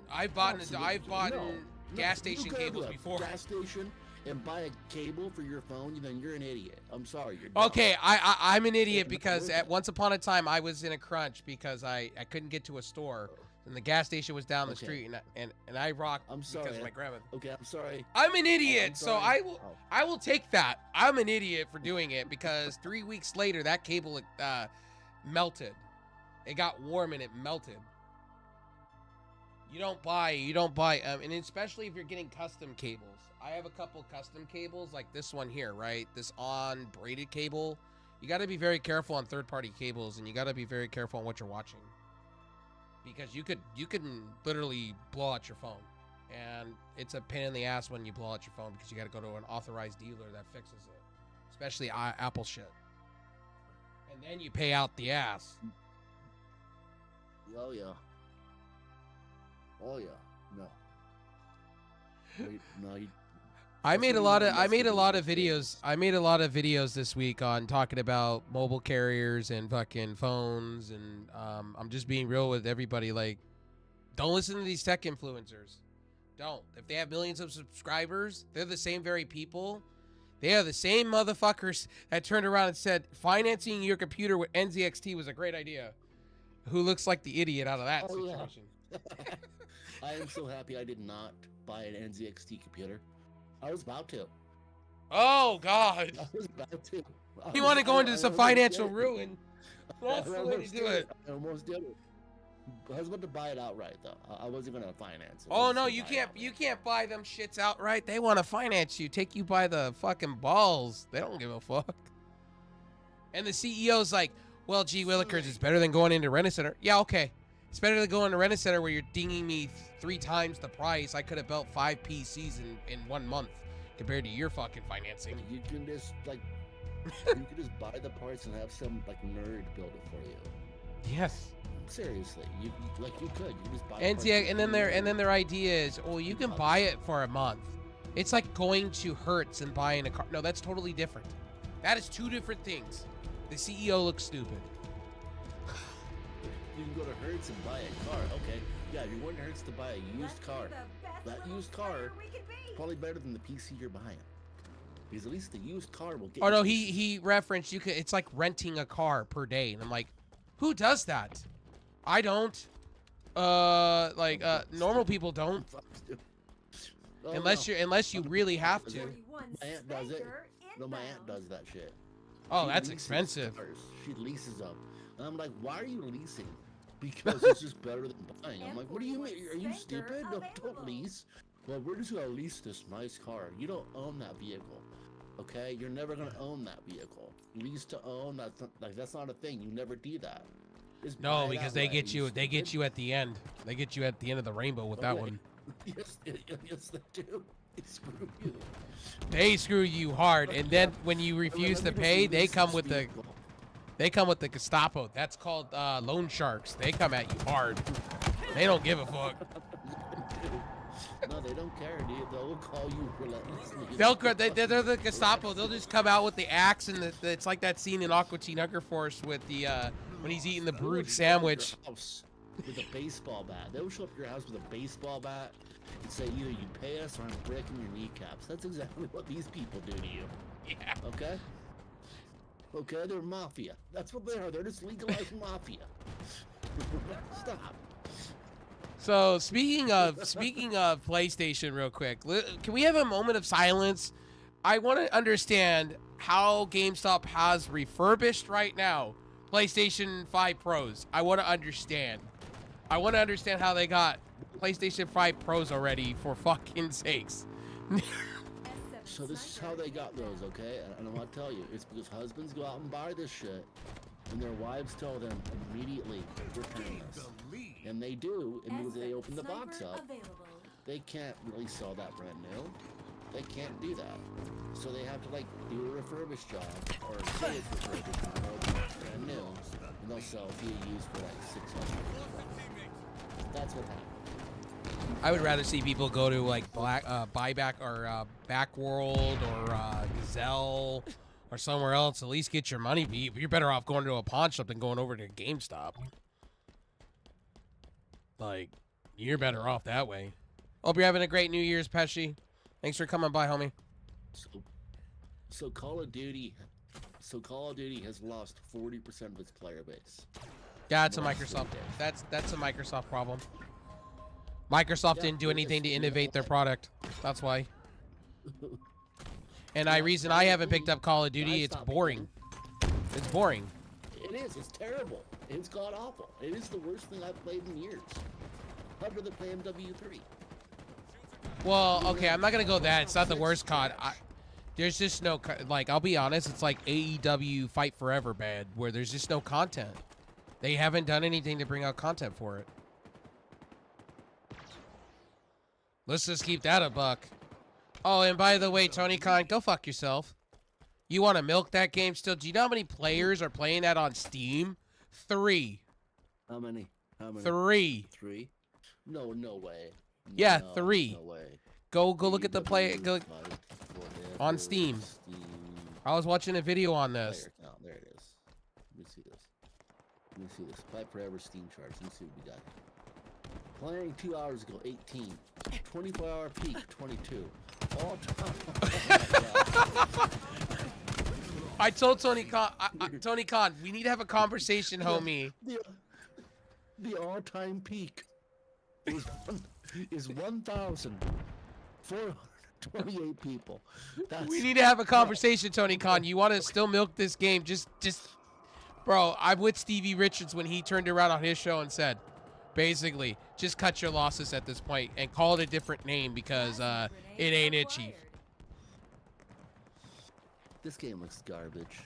I've bought Absolutely. No. gas You station go to cables a before. Gas station and buy a cable for your phone, then you're an idiot. I'm sorry. You're dumb. Okay, I'm an idiot Yeah, because no. at once upon a time I was in a crunch because I couldn't get to a store and the gas station was down the Okay. street and I rocked I'm sorry. because of my grandma. Okay, I'm sorry. I'm an idiot, I'm so sorry. I will take that. I'm an idiot for doing it because 3 weeks later that cable melted. It got warm and it melted. You don't buy, and especially if you're getting custom cables. I have a couple custom cables like this one here, right? This on braided cable. You got to be very careful on third-party cables, and you got to be very careful on what you're watching, because you can literally blow out your phone, and it's a pain in the ass when you blow out your phone because you got to go to an authorized dealer that fixes it, especially Apple shit, and then you pay out the ass. Oh yeah. Oh yeah. No. Wait, no. I That's made a what lot you of want videos. I made a lot of videos this week on talking about mobile carriers and fucking phones, and I'm just being real with everybody. Like, don't listen to these tech influencers. Don't. If they have millions of subscribers, they're the same very people. They are the same motherfuckers that turned around and said financing your computer with NZXT was a great idea. Who looks like the idiot out of that Oh, yeah. situation? I am so happy I did not buy an NZXT computer. I was about to. Oh God. I was about to. You want to go into some financial ruin? That's the way to do it. I almost did it. I was about to buy it outright though. I wasn't gonna finance it. I Oh was no, gonna you buy it can't. outright. You can't buy them shits outright. They want to finance you, take you by the fucking balls. They don't give a fuck. And the CEO's like, "Well, gee willikers, it's better than going into Rent-A-Center." Yeah, okay. It's better than going to Rent-A-Center where you're dinging me 3 times the price. I could have built 5 PCs in 1 month compared to your fucking financing. You can just like, you can just buy the parts and have some like nerd build it for you. Yes. Seriously, you like you could. You can just buy. And parts yeah, and and then their idea is, "Oh, you can Months. buy it for a month." It's like going to Hertz and buying a car. No, that's totally different. That is 2 different things. The CEO looks stupid. You can go to Hertz and buy a car. Okay, yeah, you're going to Hertz to buy a used Let's be car. the best That little used car slayer we can be. Probably better than the PC you're buying. Because at least the used car will get. Oh you no, the he referenced you could. It's like renting a car per day, and I'm like, who does that? I don't. Normal people don't, Oh, unless you really have to. 41 My aunt does it. Slayer No, my aunt inbound. does that shit. Oh, She that's leases expensive. cars. She leases them. And I'm like, why are you leasing? Because it's just better than buying. I'm like, what do you mean? Are you stupid? No, don't lease. Well, we're just gonna lease this nice car. You don't own that vehicle. Okay? You're never gonna own that vehicle. Lease to own, that's not a thing. You never do that. Just buy No, it because they outright. get Are you. They get stupid? you at the end. They get you at the end of the rainbow with that Okay. one. Yes, yes, they do. They screw you. They screw you hard, and then when you refuse to Let me pay, just they lease come this with the vehicle. Gestapo. That's called loan sharks. They come at you hard. They don't give a fuck. No, they don't care, dude. They'll call you relentlessly. They're the Gestapo. They'll just come out with the axe, and it's like that scene in Aqua Teen Hunger Force with the when he's eating the They'll brood show up at your sandwich. house with a baseball bat. They'll show up at your house with a baseball bat and say either you pay us or I'm breaking your kneecaps. That's exactly what these people do to you. Yeah. Okay? Okay, they're mafia. That's what they are. They're just legalized mafia. Stop. So speaking of PlayStation, real quick, can we have a moment of silence? I want to understand how GameStop has refurbished right now PlayStation 5 Pros. I want to understand. I want to understand how they got PlayStation 5 Pros already, for fucking sakes. So this is how they got those, okay? And I want to tell you, it's because husbands go out and buy this shit, and their wives tell them immediately, return this. And they do, and because they open the box up, they can't really sell that brand new. They can't do that. So they have to like do a refurbished job, or say it's refurbished, and they'll do it brand new, and they'll sell it to you used for like 600. That's what happened. I would rather see people go to like Buyback or Backworld or Gazelle or somewhere else. At least get your money beat. But you're better off going to a pawn shop than going over to GameStop. Like, you're better off that way. Hope you're having a great New Year's, Pesci. Thanks for coming by, homie. So Call of Duty has lost 40% of its player base. Yeah, it's a Microsoft. That's a Microsoft problem. Microsoft Yeah, didn't do it anything to is. innovate their product. That's why. And reason I haven't picked up Call of Duty, it's boring. It's boring. It is. It's terrible. It's god awful. It is the worst thing I've played in years. I'd rather play MW3. Well, okay, I'm not gonna go that. It's not the worst COD. There's just no like. I'll be honest. It's like AEW Fight Forever bad, where there's just no content. They haven't done anything to bring out content for it. Let's just keep that a buck. Oh, and by the way, Tony Khan, go fuck yourself. You want to milk that game still? Do you know how many players are playing that on Steam? 3. How many? 3. 3? No way. Yeah, No, 3. No way. Go look at the play. Go, on Steam. I was watching a video on this. Player count. There it is. Let me see this. Let me see this. Fight Forever Steam charts. Let me see what we got. Playing 2 hours ago, 18. 24-hour peak, 22. All time. I told Tony Khan, Tony Khan, we need to have a conversation, homie. The all-time peak is 1,400. 28 people. That's, We need to have a conversation, Tony Khan. You want to still milk this game? Just, bro. I'm with Stevie Richards when he turned around on his show and said, basically, just cut your losses at this point and call it a different name because it ain't it, Chief. This game looks garbage.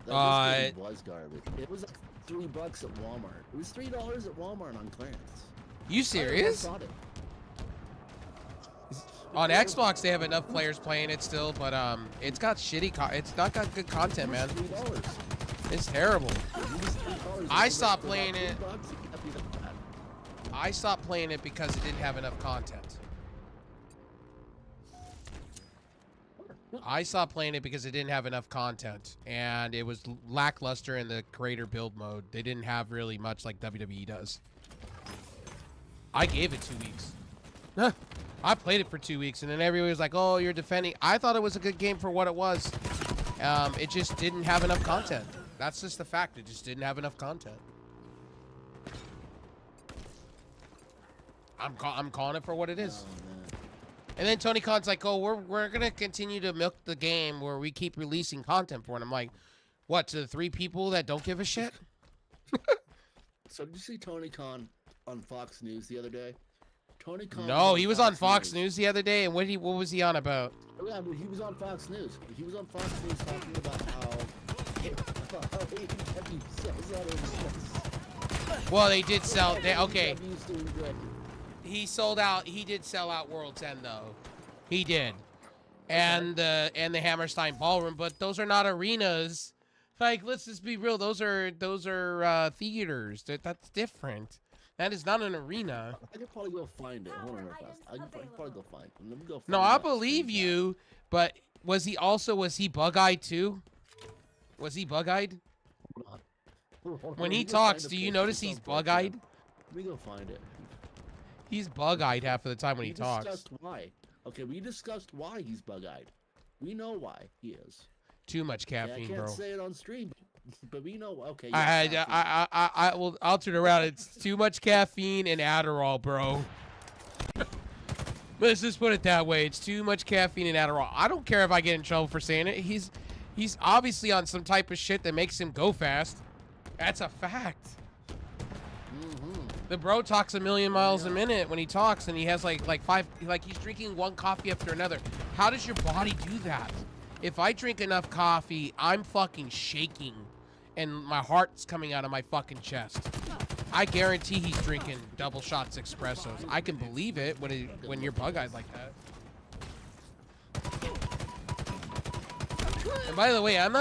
This game was garbage. It was like $3 at Walmart. It was $3 at Walmart on clearance. You serious? On Xbox, they have enough players playing it still, but it's got shitty. It's not got good content, man. It's terrible. I stopped playing it. I stopped playing it because it didn't have enough content. I stopped playing it because it didn't have enough content, and it was lackluster in the creator build mode. They didn't have really much like WWE does. I gave it 2 weeks. I played it for 2 weeks, and then everybody was like, "Oh, you're defending." I thought it was a good game for what it was. It just didn't have enough content. That's just the fact. It just didn't have enough content. I'm calling it for what it is. And then Tony Khan's like, "Oh, we're gonna continue to milk the game where we keep releasing content for it." I'm like, "What, to the 3 people that don't give a shit?" So did you see Tony Khan on Fox News the other day? Tony Khan. No, he was on Fox News the other day, and what was he on about? Yeah, I mean, he was on Fox News. He was on Fox News talking about how AEW sells out of Well, they did sell. Okay. AEW's doing good. He sold out. He did sell out World's End though. He did, and the Hammerstein Ballroom. But those are not arenas. Like, let's just be real. Those are theaters. That's different. That is not an arena. I could probably go find it. Hold on real fast. I can probably go find it. Let me go find No, I believe you. But was he bug-eyed too? Was he bug-eyed? Hold on. When Let he me go find talks, the do you picture. notice It's he's on 4chan. bug-eyed? Let me go find it. He's bug-eyed half of the time when he We talks. discussed why. Okay, we discussed why he's bug-eyed. We know why he is. Too much Yeah, I caffeine, can't bro. say it on stream, but we know. Okay. yes, caffeine. I'll turn around. It's too much caffeine and Adderall, bro. Let's just put it that way. It's too much caffeine and Adderall. I don't care if I get in trouble for saying it. He's obviously on some type of shit that makes him go fast. That's a fact. The bro talks a million miles a minute when he talks, and he has like he's drinking one coffee after another. How does your body do that? If I drink enough coffee, I'm fucking shaking, and my heart's coming out of my fucking chest. I guarantee he's drinking double shots espressos. I can believe it when you're bug-eyed like that. And by the way, I have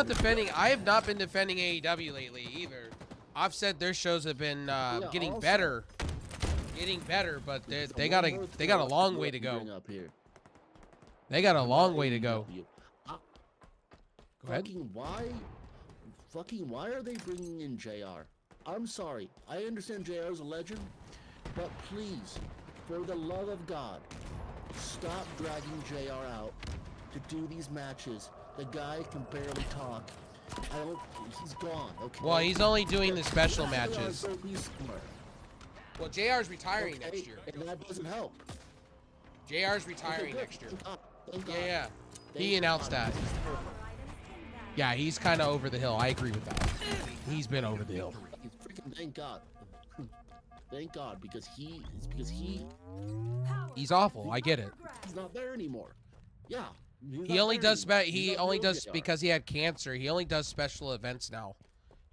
not been defending AEW lately either. I've said their shows have been getting better, but they got a long way to go. They got a long way to go. Go ahead. Fucking why are they bringing in JR? I'm sorry. I understand JR is a legend, but please, for the love of God, stop dragging JR out to do these matches. The guy can barely talk. He's gone. Okay. Well, he's only doing the special matches. Well, JR's retiring next year. And that doesn't help. JR's retiring next year. Thank God. Yeah. He announced that. Yeah, he's kind of over the hill. I agree with that. He's been over the hill. Freaking thank God. Thank God, because he's awful. I get it. He's not there anymore. Yeah. He only does because he had cancer. He only does special events now.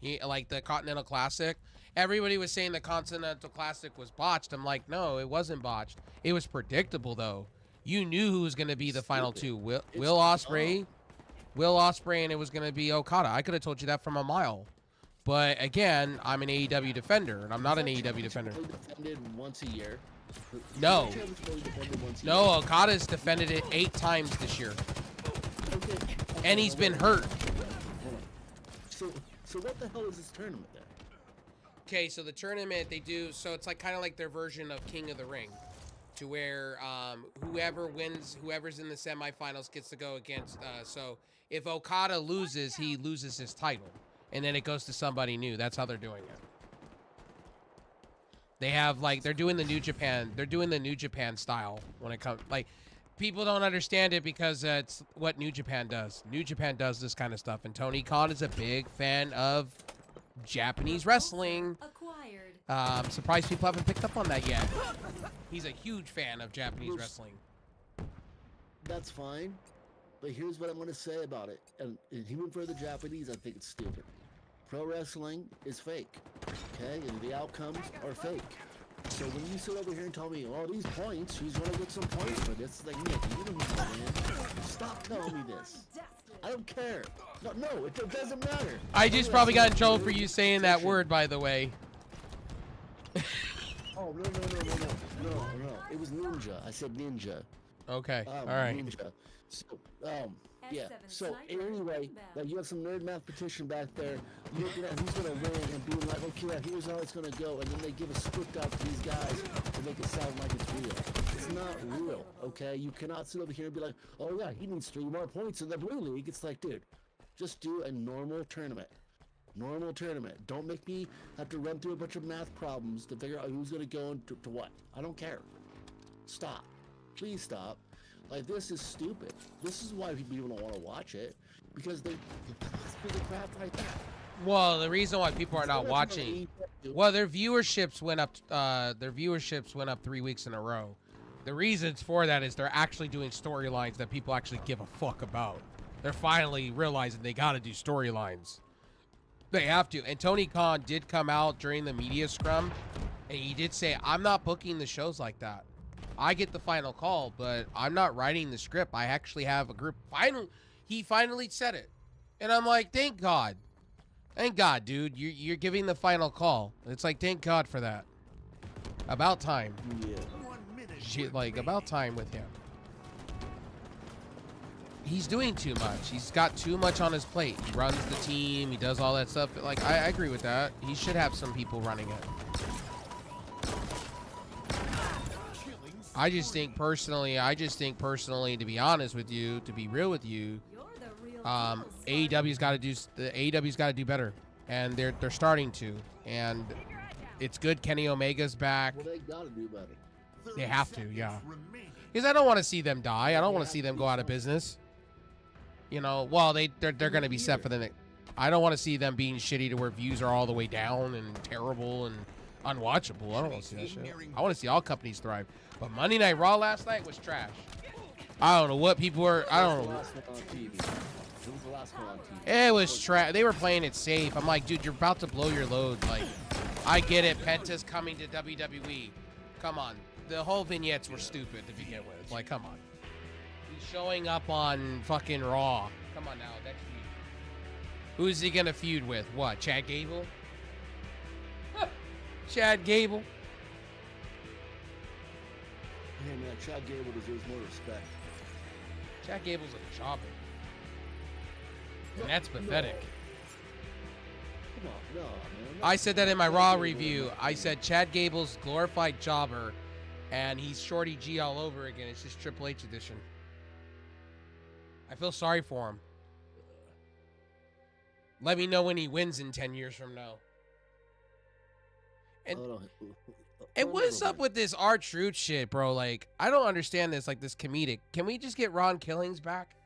He like the Continental Classic. Everybody was saying the Continental Classic was botched. I'm like, no, it wasn't botched. It was predictable though. You knew who was going to be the final two. Will Ospreay, and it was going to be Okada. I could have told you that from a mile. But again, I'm an AEW defender, and I'm not an AEW defender. Defended once a year. No. No, Okada's defended it 8 times this year. Okay. And he's been hurt. So what the hell is this tournament then? Okay, so the tournament they do, so it's like kind of like their version of King of the Ring, to where whoever wins, whoever's in the semifinals gets to go against. So if Okada loses, he loses his title, and then it goes to somebody new. That's how they're doing it. They have like they're doing the New Japan style when it comes like people don't understand it because it's what New Japan does. New Japan does this kind of stuff, and Tony Khan is a big fan of Japanese wrestling. Acquired. I'm surprised people haven't picked up on that yet. He's a huge fan of Japanese wrestling. That's fine, but here's what I'm going to say about it. And even for the Japanese, I think it's stupid. Pro wrestling is fake, okay? And the outcomes are fake. So when you sit over here and tell me, oh, these points, who's going to get some points for this? It's like, Nick, you don't know, man. Stop telling me this. I don't care. No, it doesn't matter. I just probably got in trouble for you saying that word, by the way. Oh, no. It was ninja. I said ninja. Okay, all right. Ninja. So, yeah. So anyway, like you have some nerd mathematician back there looking at who's gonna win and being like, okay, here's how it's gonna go, and then they give a script out to these guys to make it sound like it's real. It's not real, okay? You cannot sit over here and be like, oh yeah, he needs 3 more points in the blue league. It's like, dude, just do a normal tournament. Normal tournament. Don't make me have to run through a bunch of math problems to figure out who's gonna go into to what. I don't care. Stop. Please stop. Like, this is stupid. This is why people don't want to watch it, because they the crap like that. Well, the reason why people are not watching, well, their viewerships went up. Their viewerships went up 3 weeks in a row. The reasons for that is they're actually doing storylines that people actually give a fuck about. They're finally realizing they got to do storylines. They have to. And Tony Khan did come out during the media scrum, and he did say, "I'm not booking the shows like that. I get the final call, but I'm not writing the script. I actually have a group." He finally said it. And I'm like, thank God. Thank God, dude. You're giving the final call. It's like, thank God for that. About time. Yeah. Like, about time with him. He's doing too much. He's got too much on his plate. He runs the team. He does all that stuff. Like, I agree with that. He should have some people running it. I just think personally, to be honest with you, to be real with you, AEW's got to do better, and they're starting to, and it's good. Kenny Omega's back. Well, they got to do better. They have to, yeah. Because I don't want to see them die. I don't want to see them go out of business. You know, well, they're going to be set for the next. I don't want to see them being shitty to where views are all the way down and terrible and unwatchable. I don't want to see that shit. I want to see all companies thrive. But Monday Night Raw last night was trash. I don't know what people were. I don't know. It was trash. They were playing it safe. I'm like, dude, you're about to blow your load. Like, I get it. Penta's coming to WWE. Come on. The whole vignettes were stupid to begin with. Like, come on. He's showing up on fucking Raw. Come on now. Next week. Who's he gonna feud with? What? Chad Gable? Chad Gable? Hey man, Chad Gable deserves more respect. Chad Gable's a jobber. And that's pathetic. Come on, no, man. I said that in my Raw review. I said Chad Gable's glorified jobber, and he's Shorty G all over again. It's just Triple H edition. I feel sorry for him. Let me know when he wins in 10 years from now. And what's up with this R-Truth shit, bro? Like, I don't understand this, like, this comedic. Can we just get Ron Killings back?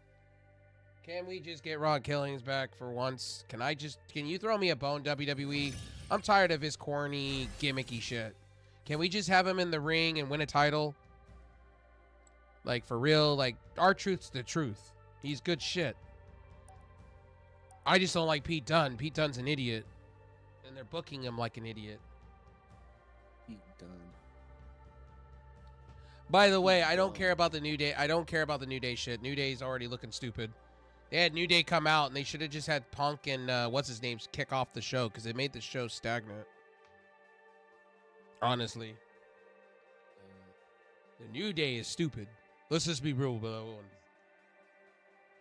Can we just get Ron Killings back for once? Can you throw me a bone, WWE? I'm tired of his corny, gimmicky shit. Can we just have him in the ring and win a title? Like, for real, like, R-Truth's the truth. He's good shit. I just don't like Pete Dunne. Pete Dunne's an idiot. And they're booking him like an idiot. Pete Dunne. By the way, I don't care about the New Day. I don't care about the New Day shit. New Day's already looking stupid. They had New Day come out, and they should have just had Punk and what's-his-names kick off the show, because they made the show stagnant. Honestly. The New Day is stupid. Let's just be real with that one.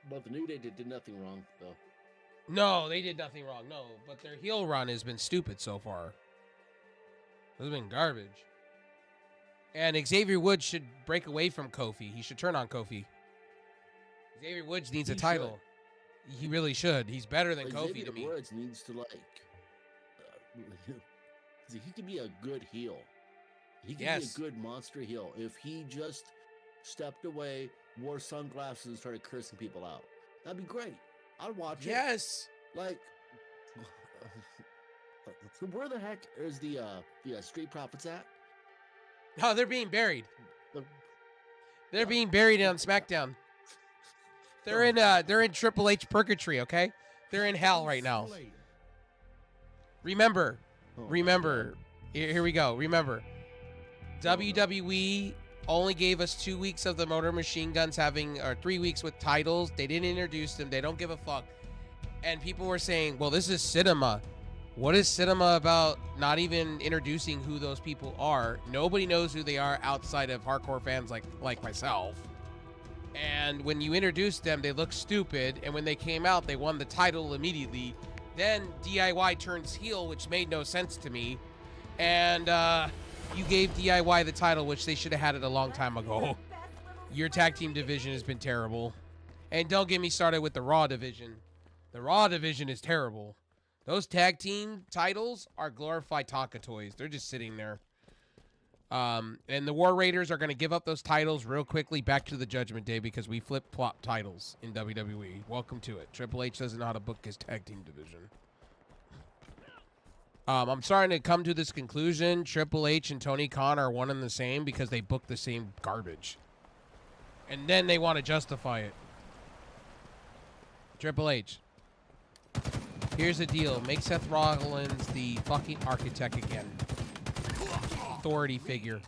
But the New Day did nothing wrong, though. No, they did nothing wrong. No, but their heel run has been stupid so far. It's been garbage. And Xavier Woods should break away from Kofi. He should turn on Kofi. Xavier Woods needs a title. He really should. He's better than Kofi to me. Xavier Woods needs to, like... he can be a good heel. He can be a good monster heel if he just stepped away, wore sunglasses, and started cursing people out. That'd be great. I'd watch it. Yes. Like, so where the heck is the Street Profits at? Oh, they're being buried. The- They're being buried on SmackDown. They're in Triple H purgatory, okay? They're in hell right now. Remember, Oh, remember, here we go. Remember, WWE only gave us 2 weeks of the Motor Machine Guns having, or 3 weeks with titles. They didn't introduce them. They don't give a fuck. And people were saying, well, this is cinema. What is cinema about not even introducing who those people are? Nobody knows who they are outside of hardcore fans like myself. And when you introduce them, they look stupid. And when they came out, they won the title immediately. Then DIY turns heel, which made no sense to me. And you gave DIY the title, which they should have had it a long time ago. Your tag team division has been terrible. And don't get me started with the Raw division. The Raw division is terrible. Those tag team titles are glorified Tonka toys. They're just sitting there. And the War Raiders are going to give up those titles real quickly back to the Judgment Day because we flip-flop titles in WWE. Welcome to it. Triple H doesn't know how to book his tag team division. I'm starting to come to this conclusion. Triple H and Tony Khan are one and the same because they book the same garbage. And then they want to justify it. Triple H. Here's the deal. Make Seth Rollins the fucking architect again. Authority figure.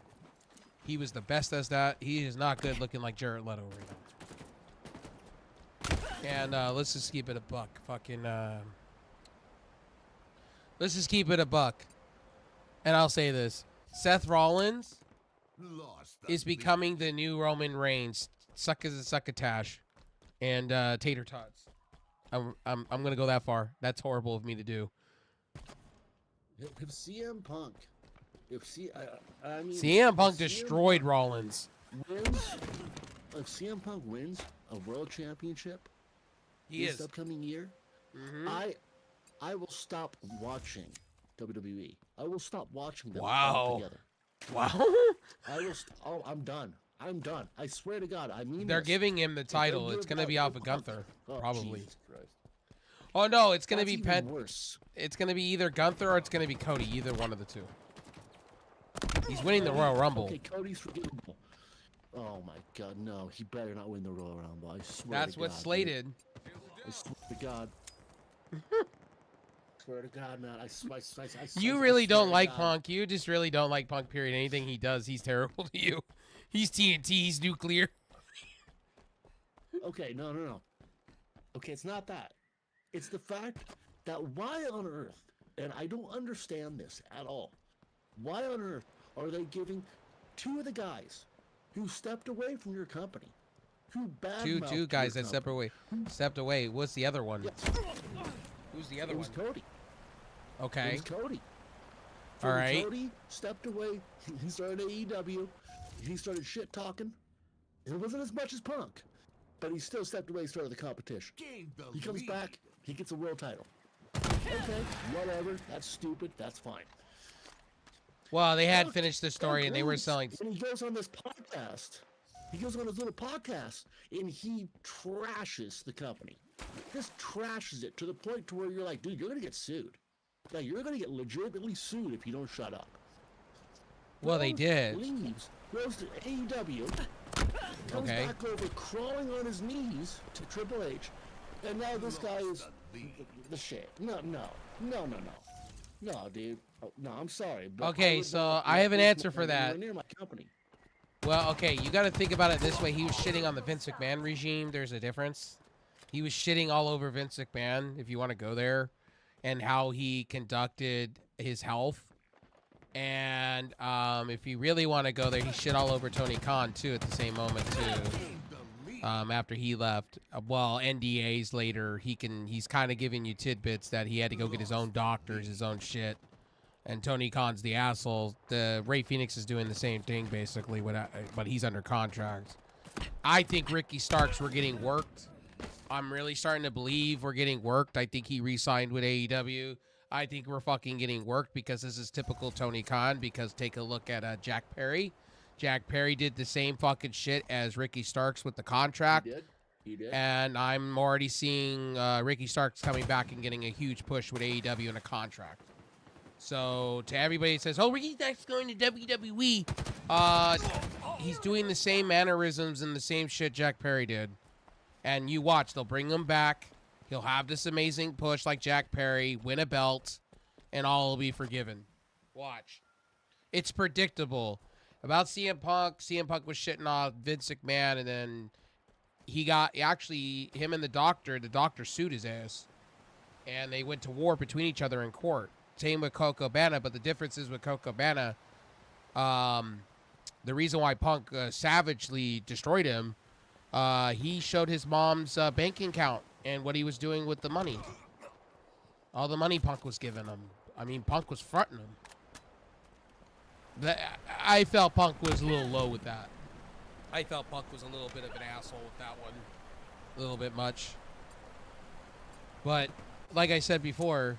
He was the best as that. He is not good looking like Jared Leto right now. And let's just keep it a buck. Let's just keep it a buck. And I'll say this. Seth Rollins is becoming the new Roman Reigns. Suck as a succotash. And tater tots. I'm gonna go that far. That's horrible of me to do. If CM Punk, I mean, CM Punk CM destroyed Rollins. wins, if CM Punk wins a world championship He this is. upcoming year, I will stop watching WWE. I will stop watching them Wow. altogether. Wow. I will. Oh, I'm done. I'm done. I swear to God. I mean, They're this. giving him the If they title. give It's gonna that be off to of Punk- Gunther, Oh, probably. Jesus Christ. Oh no, it's gonna That's be even worse. It's gonna be either Gunther or it's gonna be Cody. Either one of the two. He's winning the Royal Rumble. Okay, Cody's forgivable. Oh my God, no! He better not win the Royal Rumble. I swear. That's to what's God, slated. Dude. I swear to God. Swear to God, man. You really don't like Punk. You just really don't like Punk. Period. Anything he does, he's terrible to you. He's TNT. He's nuclear. Okay, no. Okay, it's not that. It's the fact that why on earth, and I don't understand this at all, why on earth are they giving two of the guys who stepped away from your company, who badmouthed Two guys your that company? stepped away. What's the other one? Yes, Who's the other it one? was Cody. It Okay. was Cody. All When right. Cody stepped away. He started AEW. He started shit talking. It wasn't as much as Punk, but he still stepped away. Started the competition. He comes back. He gets a world title. Okay, whatever. That's stupid. That's fine. Well, they had Punk- finished the story Punk and they were wins, selling. And he goes on this podcast. He goes on his little podcast and he trashes the company. Just trashes it to the point to where you're like, dude, you're gonna get sued. Like, you're gonna get legitimately sued if you don't shut up. Well, they Goes, did. Leaves, goes to AEW, comes Okay. back over, crawling on his knees to Triple H, and now this guy is the shit. No, dude. Oh, no, I'm sorry. But Okay, I would so not I have an let answer this for man that. anywhere near my company. Well, okay, you got to think about it this way. He was shitting on the Vince McMahon regime. There's a difference. He was shitting all over Vince McMahon, if you want to go there, and how he conducted his health. And if you really want to go there, he shit all over Tony Khan, too, at the same moment, too. After he left. Well, NDAs later, he's kind of giving you tidbits that he had to go get his own doctors, his own shit. And Tony Khan's the asshole. The Ray Phoenix is doing the same thing, basically, but he's under contract. I think Ricky Starks were getting worked. I'm really starting to believe we're getting worked. I think he re-signed with AEW. I think we're fucking getting worked because this is typical Tony Khan. Because take a look at Jack Perry. Jack Perry did the same fucking shit as Ricky Starks with the contract. He did. And I'm already seeing Ricky Starks coming back and getting a huge push with AEW in a contract. So to everybody that says, "Oh, Ricky Starks going to WWE," he's doing the same mannerisms and the same shit Jack Perry did. And you watch, they'll bring him back. He'll have this amazing push like Jack Perry, win a belt, and all will be forgiven. Watch. It's predictable. About CM Punk was shitting off Vince McMahon, and then him and the doctor sued his ass. And they went to war between each other in court. Same with Coco Cabana, but the difference is with Coco Cabana, the reason why Punk savagely destroyed him, he showed his mom's banking account and what he was doing with the money. All the money Punk was giving him. I mean, Punk was fronting him. I felt Punk was a little low with that. I felt Punk was a little bit of an asshole with that one. A little bit much. But, like I said before,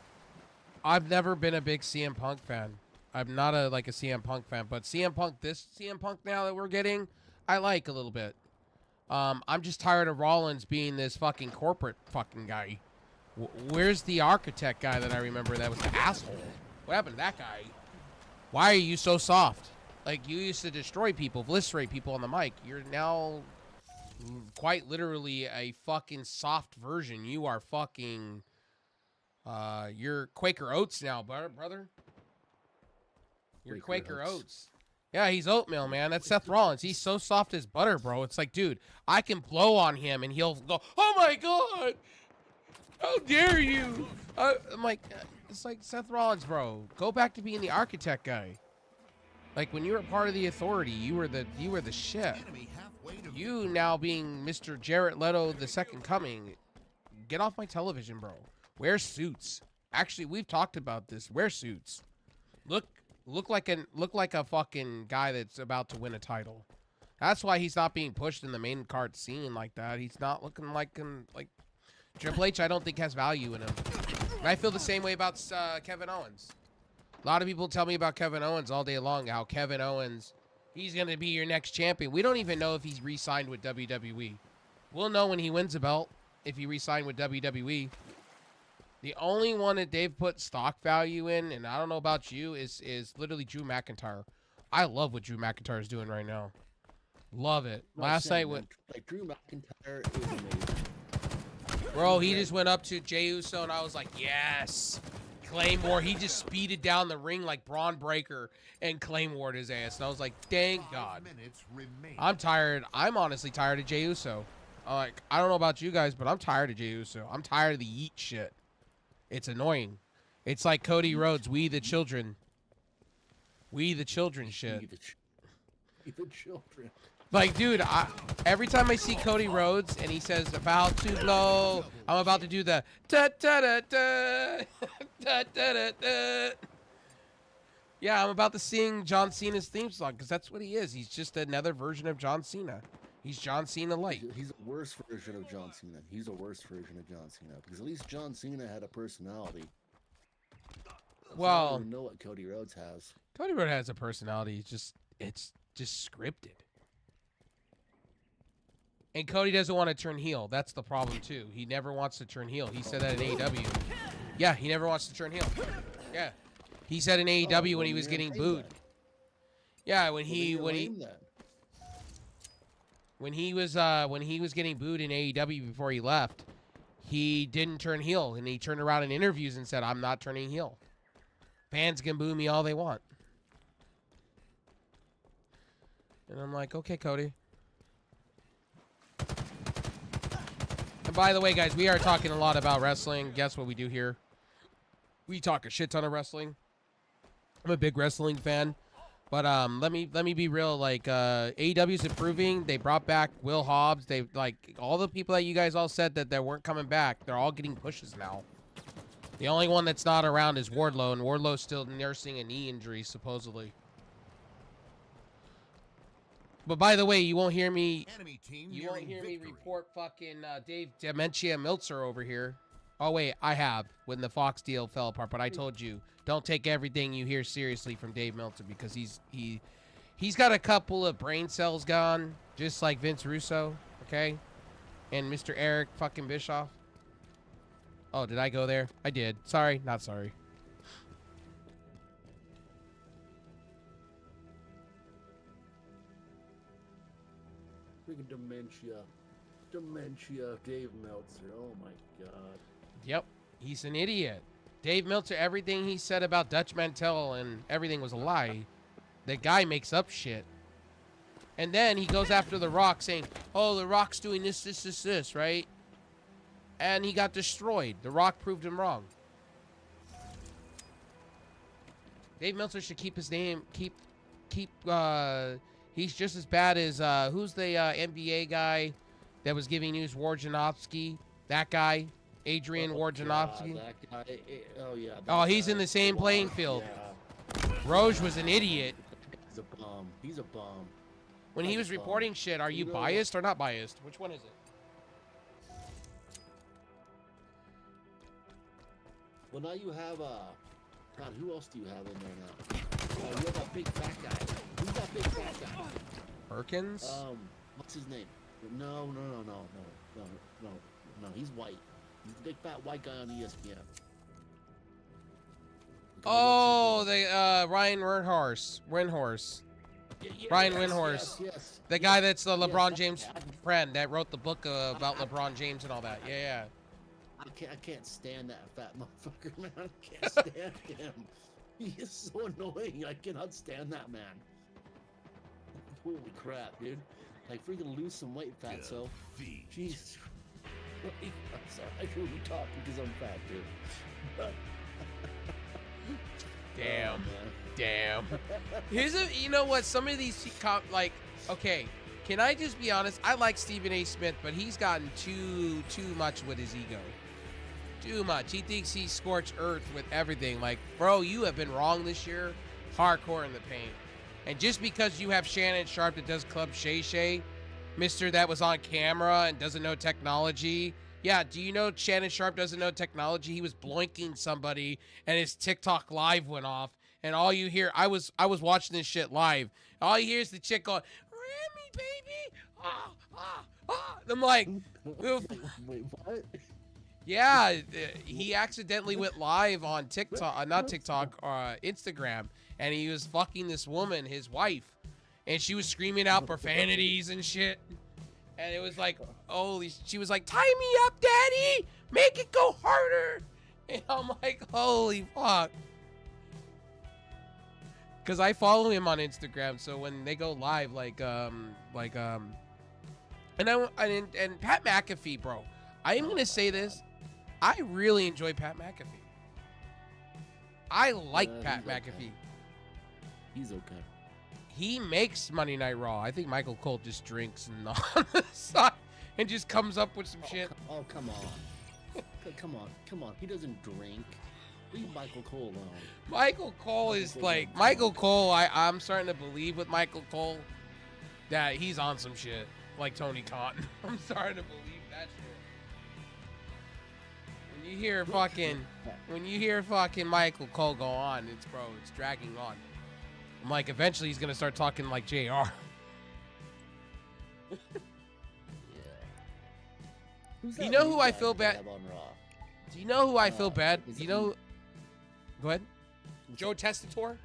I've never been a big CM Punk fan. I'm not a CM Punk fan, but this CM Punk now that we're getting, I like a little bit. I'm just tired of Rollins being this fucking corporate fucking guy. Where's the architect guy that I remember that was the asshole? What happened to that guy? Why are you so soft? Like, you used to destroy people, eviscerate people on the mic. You're now quite literally a fucking soft version. You are fucking... you're Quaker Oats now, brother. You're Quaker Oats. Yeah, he's oatmeal, man. That's Seth Rollins. He's so soft as butter, bro. It's like, dude, I can blow on him and he'll go, "Oh my God, how dare you?" I'm like, it's like Seth Rollins, bro. Go back to being the architect guy. Like, when you were part of the Authority, you were the shit. You now being Mr. Jared Leto, the second coming. Get off my television, bro. Wear suits. Actually, we've talked about this. Wear suits. Look like a fucking guy that's about to win a title. That's why he's not being pushed in the main card scene like that. He's not looking like Triple H. I don't think has value in him. And I feel the same way about Kevin Owens. A lot of people tell me about Kevin Owens all day long. How Kevin Owens, he's gonna be your next champion. We don't even know if he's re-signed with WWE. We'll know when he wins a belt if he re-signed with WWE. The only one that they've put stock value in, and I don't know about you, is literally Drew McIntyre. I love what Drew McIntyre is doing right now. Love it. Last night with Drew McIntyre is amazing. Bro, he just went up to Jey Uso, and I was like, yes. Claymore, he just speeded down the ring like Braun Breaker and Claymored his ass. And I was like, thank God. I'm tired. I'm honestly tired of Jey Uso. Like, I don't know about you guys, but I'm tired of Jey Uso. I'm tired of the yeet shit. It's annoying. It's like Cody Rhodes, we the children. We the children shit. We the children. Like, dude, every time I see Cody Rhodes and he says, "About to blow," I'm about to do the ta-ta-da-da, ta-ta-da-da. Yeah, I'm about to sing John Cena's theme song because that's what he is. He's just another version of John Cena. He's John Cena light. He's a worse version of John Cena. He's a worse version of John Cena because at least John Cena had a personality. Well, I don't even know what Cody Rhodes has. Cody Rhodes has a personality. It's just scripted. And Cody doesn't want to turn heel. That's the problem too. He never wants to turn heel. He said that in AEW. Yeah, he never wants to turn heel. Yeah, he said in AEW when he was getting booed. Yeah, when he was getting booed in AEW before he left, he didn't turn heel, and he turned around in interviews and said, "I'm not turning heel. Fans can boo me all they want." And I'm like, okay, Cody. And by the way, guys, we are talking a lot about wrestling. Guess what we do here? We talk a shit ton of wrestling. I'm a big wrestling fan. But let me be real. Like AEW's improving. They brought back Will Hobbs. They like all the people that you guys all said that weren't coming back. They're all getting pushes now. The only one that's not around is Wardlow, and Wardlow's still nursing a knee injury supposedly. But by the way, you won't hear me. You won't hear me report fucking Dave Dementia Meltzer over here. Oh wait, I have when the Fox deal fell apart. But I told you, don't take everything you hear seriously from Dave Meltzer because He's got a couple of brain cells gone, just like Vince Russo, okay? And Mr. Eric fucking Bischoff. Oh, did I go there? I did. Sorry, not sorry. Freaking dementia, Dave Meltzer. Oh my God. Yep, he's an idiot. Dave Meltzer, everything he said about Dutch Mantel and everything was a lie. The guy makes up shit. And then he goes after The Rock saying, oh, The Rock's doing this, right? And he got destroyed. The Rock proved him wrong. Dave Meltzer should keep his name, he's just as bad as, who's the NBA guy that was giving news, Wojnarowski? That guy, Adrian Wojnarowski. That guy. Oh, yeah. Oh, he's in the same playing field. Yeah. Roj was an idiot. He's a bum. He's a bum. When he was reporting shit, are you biased or not biased? Which one is it? Well, now you have, God, who else do you have in there now? Oh, you have that big fat guy. Who's that big fat guy? Perkins? What's his name? No. He's white. He's the big fat white guy on ESPN. Oh, Ryan Windhorst. Ryan Windhorst. Yes. The guy that's the LeBron James friend that wrote the book about LeBron James and all that. Yeah. I can't stand that fat motherfucker, man. I can't stand him. He is so annoying. I cannot stand that man. Holy crap, dude. Like, freaking lose some weight, fatso. Jesus Christ. I'm sorry. I can only talk because I'm fat, dude. Damn. Oh, man. Damn. You know what? Some of these like, okay, can I just be honest? I like Stephen A. Smith, but he's gotten too much with his ego. Too much. He thinks he's scorched earth with everything. Like, bro, you have been wrong this year. Hardcore in the paint. And just because you have Shannon Sharp that does Club Shay Shay, Mr. that was on camera and doesn't know technology. Yeah, do you know Shannon Sharp doesn't know technology? He was blinking somebody and his TikTok live went off. And all you hear, I was watching this shit live. All you hear is the chick going, Remy, baby. I'm like, Wait, what? yeah, he accidentally went live on TikTok, not TikTok, Instagram, and he was fucking this woman, his wife, and she was screaming out profanities and shit. And it was like, holy, she was like, tie me up, daddy, make it go harder. And I'm like, holy fuck. Cause I follow him on Instagram, so when they go live, and Pat McAfee, bro, I am gonna say this, I really enjoy Pat McAfee. I like Pat McAfee. Okay. He's okay. He makes Monday Night Raw. I think Michael Cole just drinks and on the side and just comes up with some shit. Oh, come on. Come on. He doesn't drink. Leave Michael Cole alone. Michael Cole is like, Michael Cole, I'm starting to believe with Michael Cole that he's on some shit. Like Tony Khan. I'm starting to believe that shit. When you hear fucking Michael Cole go on, it's dragging on. I'm like, eventually he's gonna start talking like JR. Yeah. You know who I feel bad? Do you know who I feel bad? You know? Go ahead. Joe Testator?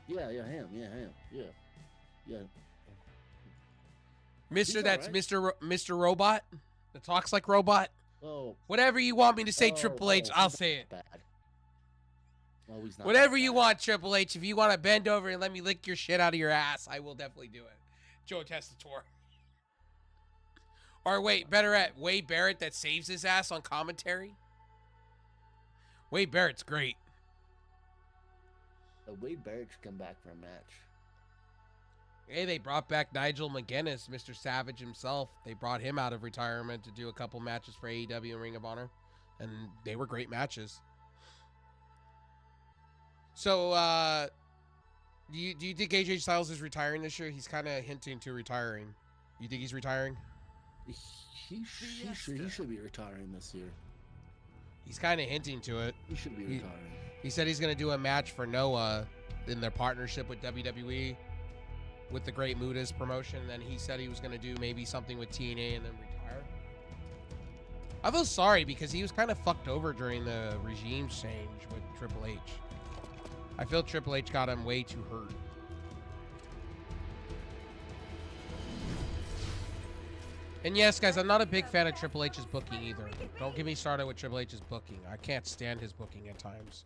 Yeah, him. Yeah. Mr. That's right. Mr. Robot that talks like robot. Oh. Whatever you want me to say, Triple H, I'll say it. Bad. Oh, he's not Whatever that you bad. want, Triple H. If you want to bend over and let me lick your shit out of your ass, I will definitely do it. Joe Testator. Or wait, better at Wade Barrett that saves his ass on commentary. Wade Barrett's great. Wade Barrett should come back for a match. Hey, they brought back Nigel McGuinness, Mr. Savage himself. They brought him out of retirement to do a couple matches for AEW and Ring of Honor. And they were great matches. So, do you think AJ Styles is retiring this year? He's kind of hinting to retiring. You think he's retiring? He should be retiring this year. He's kind of hinting to it. He should be retiring. He said he's going to do a match for Noah in their partnership with WWE. with the Great Mutas promotion. Then he said he was going to do maybe something with TNA and then retire. I feel sorry because he was kind of fucked over during the regime change with Triple H. I feel Triple H got him way too hurt. And yes, guys, I'm not a big fan of Triple H's booking either. Don't get me started with Triple H's booking. I can't stand his booking at times.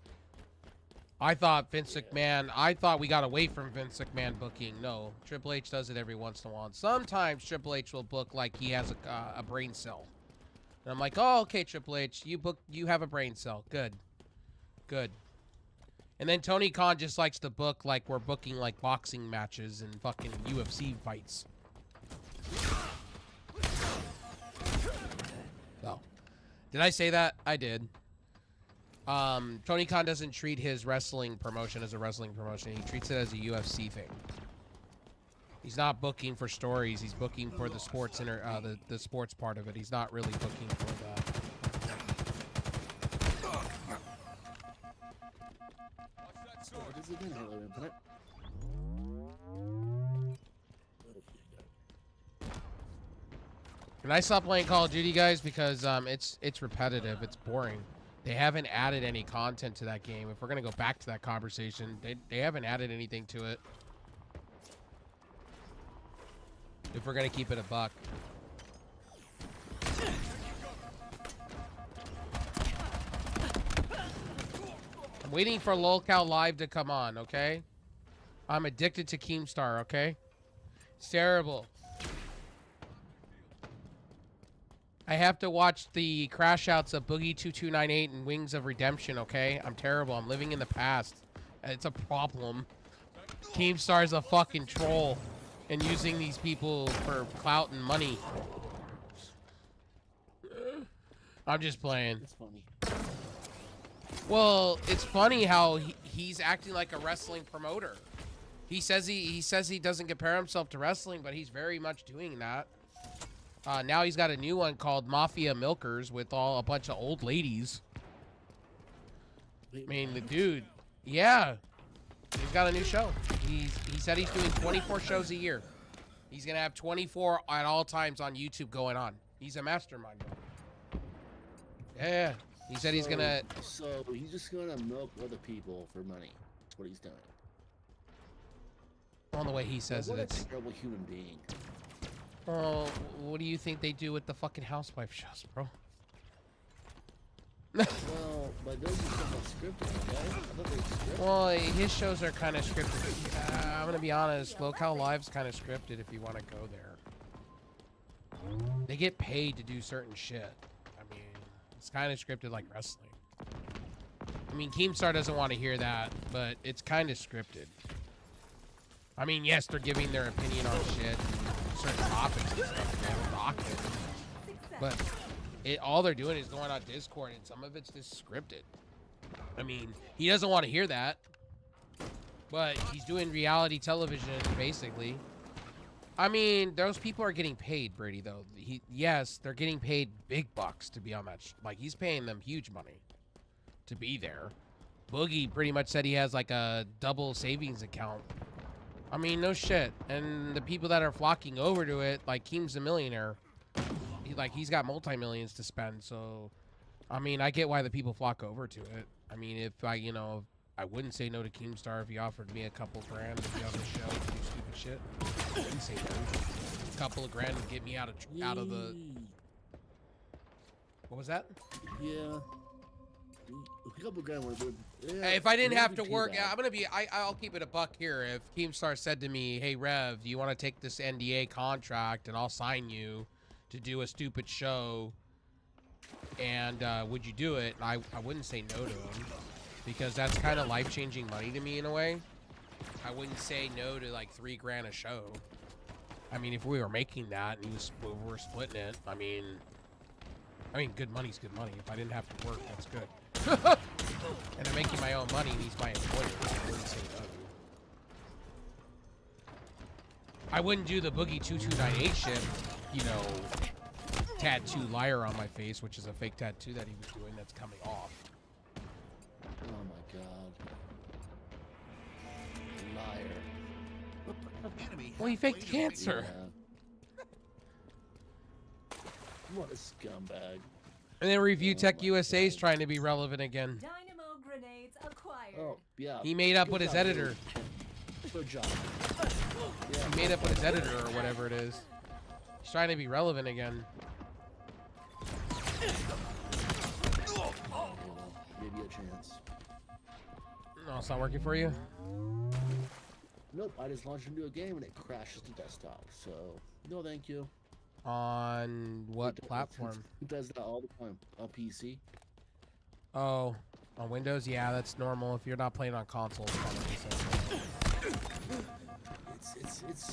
I thought Vince McMahon, I thought we got away from Vince McMahon booking. No, Triple H does it every once in a while. And sometimes Triple H will book like he has a brain cell. And I'm like, oh, okay, Triple H, you have a brain cell. Good. Good. And then Tony Khan just likes to book like we're booking like boxing matches and fucking UFC fights. Oh. Did I say that? I did. Tony Khan doesn't treat his wrestling promotion as a wrestling promotion. He treats it as a UFC thing. He's not booking for stories. He's booking for the sports the sports part of it. He's not really booking for that. Can I stop playing Call of Duty, guys? Because it's repetitive. It's boring. They haven't added any content to that game. If we're gonna go back to that conversation, they haven't added anything to it. If we're gonna keep it a buck. I'm waiting for LolCal Live to come on, okay? I'm addicted to Keemstar, okay? It's terrible. I have to watch the crash outs of Boogie 2298 and Wings of Redemption, okay? I'm terrible. I'm living in the past. It's a problem. Keemstar's a fucking troll and using these people for clout and money. I'm just playing. It's funny. Well, it's funny how he's acting like a wrestling promoter. He says he doesn't compare himself to wrestling, but he's very much doing that. Now he's got a new one called Mafia Milkers with a bunch of old ladies. I mean, the dude, yeah, he's got a new show. He said he's doing 24 shows a year. He's gonna have 24 at all times on YouTube going on. He's a mastermind, bro. Yeah, he said he's gonna. So he's just gonna milk other people for money. That's what he's doing. On the way he says what it, a it's. terrible human being. Oh, what do you think they do with the fucking housewife shows, bro? Well, but those are stuff scripted, okay? I thought they were scripted. Well, his shows are kind of scripted. I'm gonna be honest, LocAl Live's kind of scripted if you want to go there. They get paid to do certain shit. I mean, it's kind of scripted like wrestling. I mean, Keemstar doesn't want to hear that, but it's kind of scripted. I mean, yes, they're giving their opinion on shit, certain topics and stuff. They have a docket. But all they're doing is going on Discord, and some of it's just scripted. I mean, he doesn't want to hear that, but he's doing reality television, basically. I mean, those people are getting paid, Brady, though. Yes, they're getting paid big bucks to be on that. Like, he's paying them huge money to be there. Boogie pretty much said he has, like, a double savings account. I mean, no shit. And the people that are flocking over to it, like, Keem's a millionaire. He's got multi-millions to spend, so... I mean, I get why the people flock over to it. I mean, if I wouldn't say no to Keemstar if he offered me a couple grand to be on the show and do stupid shit. I wouldn't say no. A couple of grand would get me out of the... What was that? Yeah. A couple grand would. Yeah, Hey, if I didn't have to work, I'll keep it a buck here. If Keemstar said to me, hey, Rev, do you want to take this NDA contract and I'll sign you to do a stupid show, and would you do it? I wouldn't say no to him, because that's kind of life-changing money to me in a way. I wouldn't say no to like $3 grand a show. I mean, if we were making that and we were splitting it, I mean, good money's good money. If I didn't have to work, that's good. And I'm making my own money, and he's my employer. I wouldn't say no. I wouldn't do the Boogie 2298 shit, tattoo liar on my face, which is a fake tattoo that he was doing that's coming off. Oh my god. Liar. Enemy Well, he halfway faked to cancer. Yeah. What a scumbag. And then Review Oh Tech my USA is God. trying to be relevant again. Dynamo grenades acquired. Oh, yeah. He made up Good with his job, editor. Luke. Good job. Yeah. He made up with his editor or whatever it is. He's trying to be relevant again. Maybe a chance. No, it's not working for you? Nope, I just launched into a game and it crashes the desktop. So, no thank you. On what It does- platform? It does that all the time. On PC. Oh, on Windows? Yeah, that's normal. If you're not playing on console, it's kind of the same. It's so it's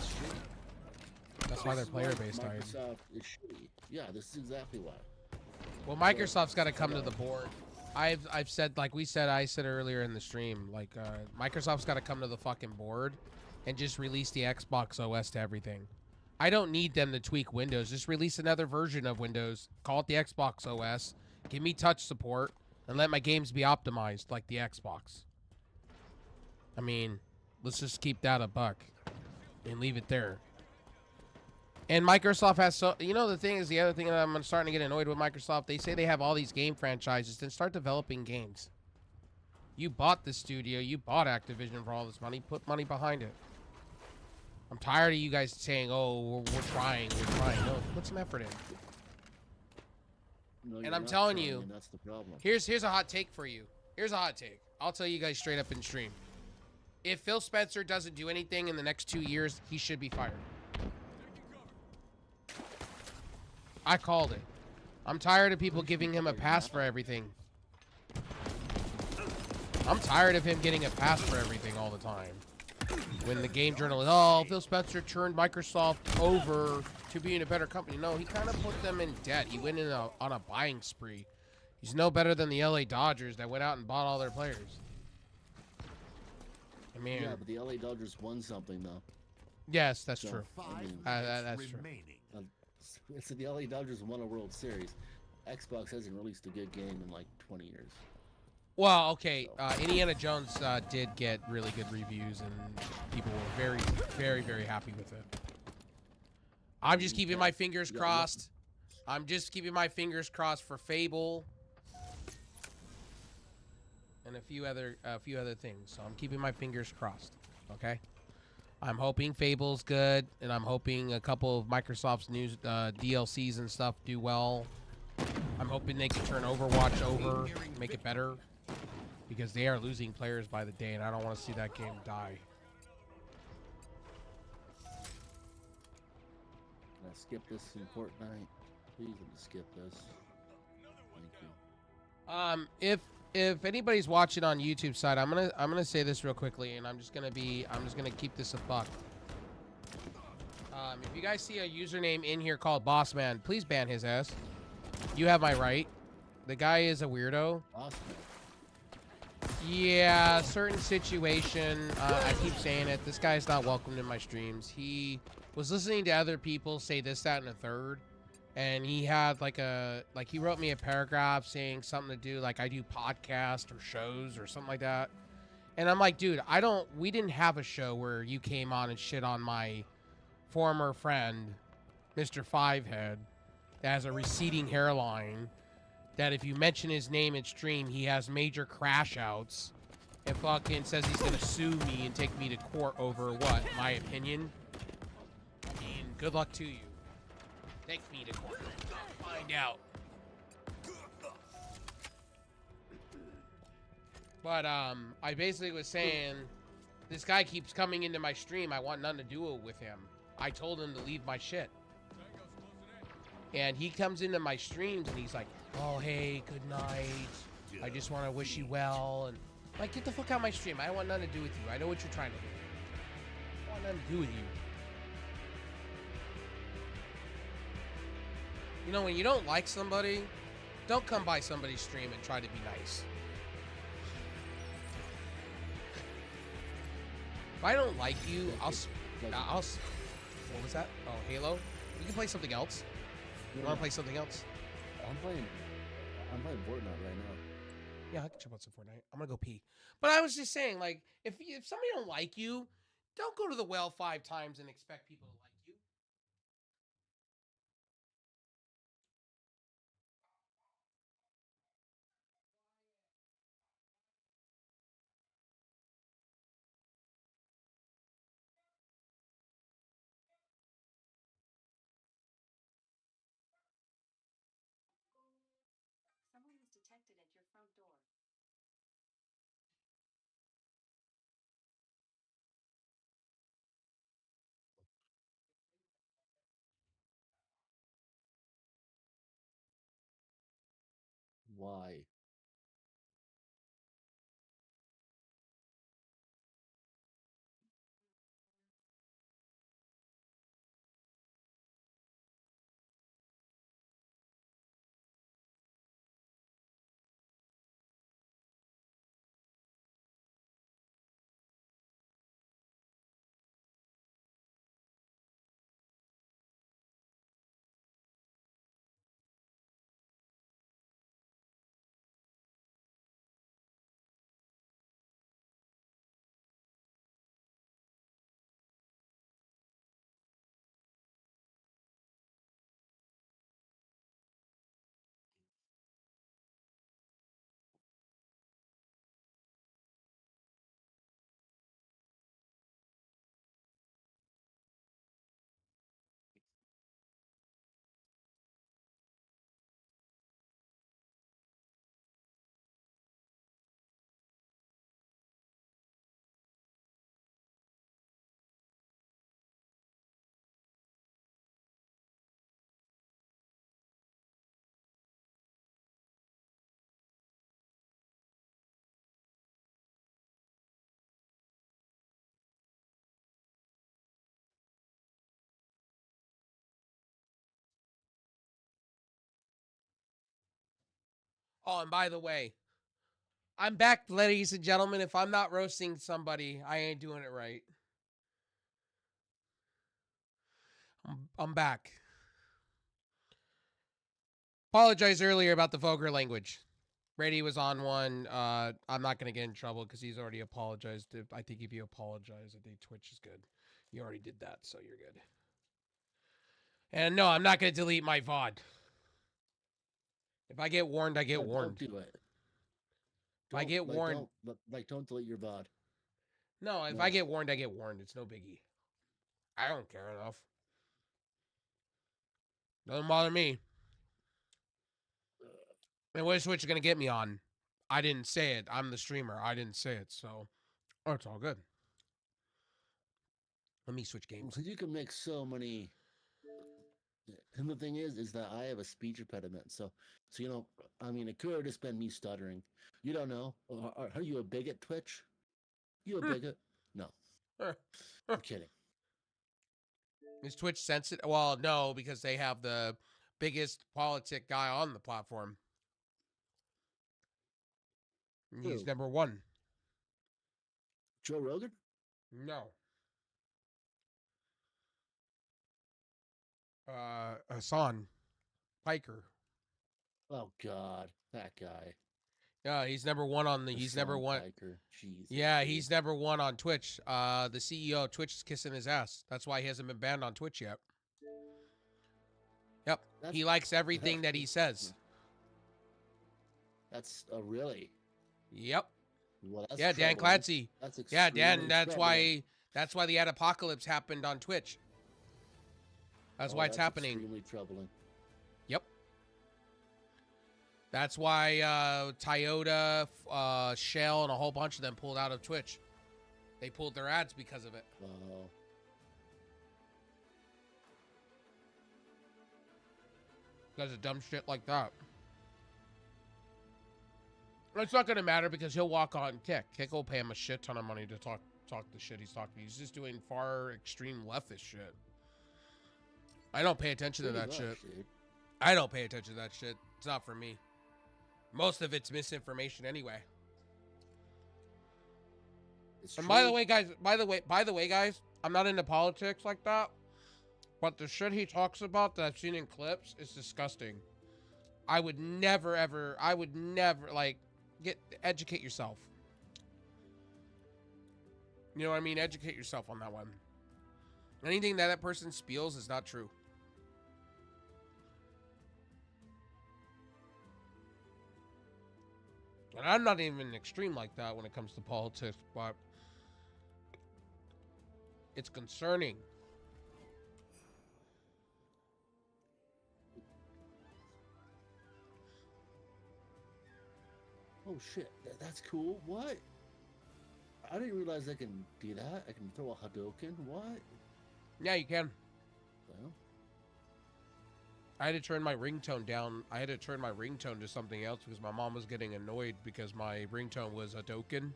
shitty. That's why their This is player base died. Microsoft is shitty. Yeah, this is exactly why. Well, Microsoft's got to come to the board. I've said, like I said earlier in the stream, like Microsoft's got to come to the fucking board and just release the Xbox OS to everything. I don't need them to tweak Windows. Just release another version of Windows. Call it the Xbox OS. Give me touch support and let my games be optimized like the Xbox. I mean, let's just keep that a buck and leave it there. And Microsoft has so, you know, the thing is, the other thing that I'm starting to get annoyed with Microsoft, they say they have all these game franchises, then start developing games. You bought the studio, you bought Activision for all this money, put money behind it. I'm tired of you guys saying, oh, we're trying. No, put some effort in. No, And you're I'm not telling trying, you, and that's the problem. Here's a hot take for you. Here's a hot take. I'll tell you guys straight up in stream. If Phil Spencer doesn't do anything in the next 2 years, he should be fired. I called it. I'm tired of people giving him a pass for everything. I'm tired of him getting a pass for everything all the time. When the game journalist, oh, Phil Spencer turned Microsoft over to being a better company. No, he kind of put them in debt. He went on a buying spree. He's no better than the LA Dodgers that went out and bought all their players. I mean, Yeah, but the LA Dodgers won something though. yes, that's So, true. 5 that's minutes true. remaining. So the LA Dodgers won a World Series. Xbox hasn't released a good game in like 20 years. Well, okay, Indiana Jones did get really good reviews, and people were very, very, very happy with it. I'm just keeping my fingers Yeah, crossed. I'm just keeping my fingers crossed for Fable and a few other things. So I'm keeping my fingers crossed. Okay. I'm hoping Fable's good, and I'm hoping a couple of Microsoft's new DLCs and stuff do well. I'm hoping they can turn Overwatch over, make it better, because they are losing players by the day, and I don't want to see that game die. Can I skip this in Fortnite? Please let me skip this. Thank you. If anybody's watching on YouTube side, I'm gonna say this real quickly, and I'm just gonna keep this a buck. If you guys see a username in here called Bossman, please ban his ass. You have my right. The guy is a weirdo. Awesome. Yeah, certain situation. I keep saying it. This guy's not welcomed in my streams. He was listening to other people say this, that, and a third. And he had he wrote me a paragraph saying something to do, like I do podcasts or shows or something like that. And I'm like, dude, we didn't have a show where you came on and shit on my former friend, Mr. Fivehead, that has a receding hairline, that if you mention his name in stream, he has major crash outs, and fucking says he's gonna sue me and take me to court over what? My opinion? I mean, good luck to you. Take me to court. Find out. But I basically was saying, this guy keeps coming into my stream. I want nothing to do with him. I told him to leave my shit. And he comes into my streams and he's like, oh, hey, good night. I just want to wish you well. And I'm like, get the fuck out of my stream. I don't want nothing to do with you. I know what you're trying to do. I want nothing to do with you. You know, when you don't like somebody, don't come by somebody's stream and try to be nice. If I don't like you, I'll. What was that? Oh, Halo. We can play something else. You want to play something else? I'm playing Fortnite right now. Yeah, I can chill out some Fortnite. I'm gonna go pee. But I was just saying, like, if somebody don't like you, don't go to the well 5 times and expect people to like you. Someone was detected at your front door. Why? Oh, and by the way, I'm back, ladies and gentlemen. If I'm not roasting somebody, I ain't doing it right. I'm back. Apologize earlier about the vulgar language. Brady was on one. I'm not gonna get in trouble because he's already apologized. I think if you apologize, I think Twitch is good. You already did that, so you're good. And no, I'm not gonna delete my VOD. If I get warned, I get warned. Don't do it. If I get warned, Don't delete your VOD. no. If No. I get warned, I get warned. It's no biggie. I don't care enough. Doesn't bother me. And what is Twitch gonna get me on? I didn't say it. I'm the streamer. I didn't say it, so it's all good. Let me switch games. Because you can make so many. And the thing is that I have a speech impediment. So you know, I mean, it could have just been me stuttering. You don't know. Are you a bigot, Twitch? You a bigot? No. I'm kidding. Is Twitch sensitive? Well, no, because they have the biggest politic guy on the platform. He's Who? number 1. Joe Rogan? No. Hassan Piker. Oh God, that guy. Yeah, he's number 1 on the. He's number 1. Piker. Jesus. Yeah, he's number 1 on Twitch. The CEO of Twitch is kissing his ass. That's why he hasn't been banned on Twitch yet. Yep, he likes everything that he says. That's really. Yep. Well, that's yeah, Dan troubling. Clancy. That's Yeah, Dan. extremely That's why the ad apocalypse happened on Twitch. That's why it's happening. Extremely troubling. Yep. That's why Toyota, Shell, and a whole bunch of them pulled out of Twitch. They pulled their ads because of it. Wow. Because of dumb shit like that. It's not gonna matter because he'll walk on Kick. Kick will pay him a shit ton of money to talk the shit he's talking. He's just doing far extreme leftist shit. I don't pay attention to that shit. Dude. I don't pay attention to that shit. It's not for me. Most of it's misinformation anyway. It's And true. by the way, guys, I'm not into politics like that. But the shit he talks about that I've seen in clips is disgusting. I would never, like, educate yourself. You know what I mean? Educate yourself on that one. Anything that person spiels is not true. And I'm not even extreme like that when it comes to politics, but it's concerning. Oh shit, that's cool. What? I didn't realize I can do that. I can throw a Hadouken. What? Yeah, you can. Well, I had to turn my ringtone down. I had to turn my ringtone to something else because my mom was getting annoyed because my ringtone was a Hadouken.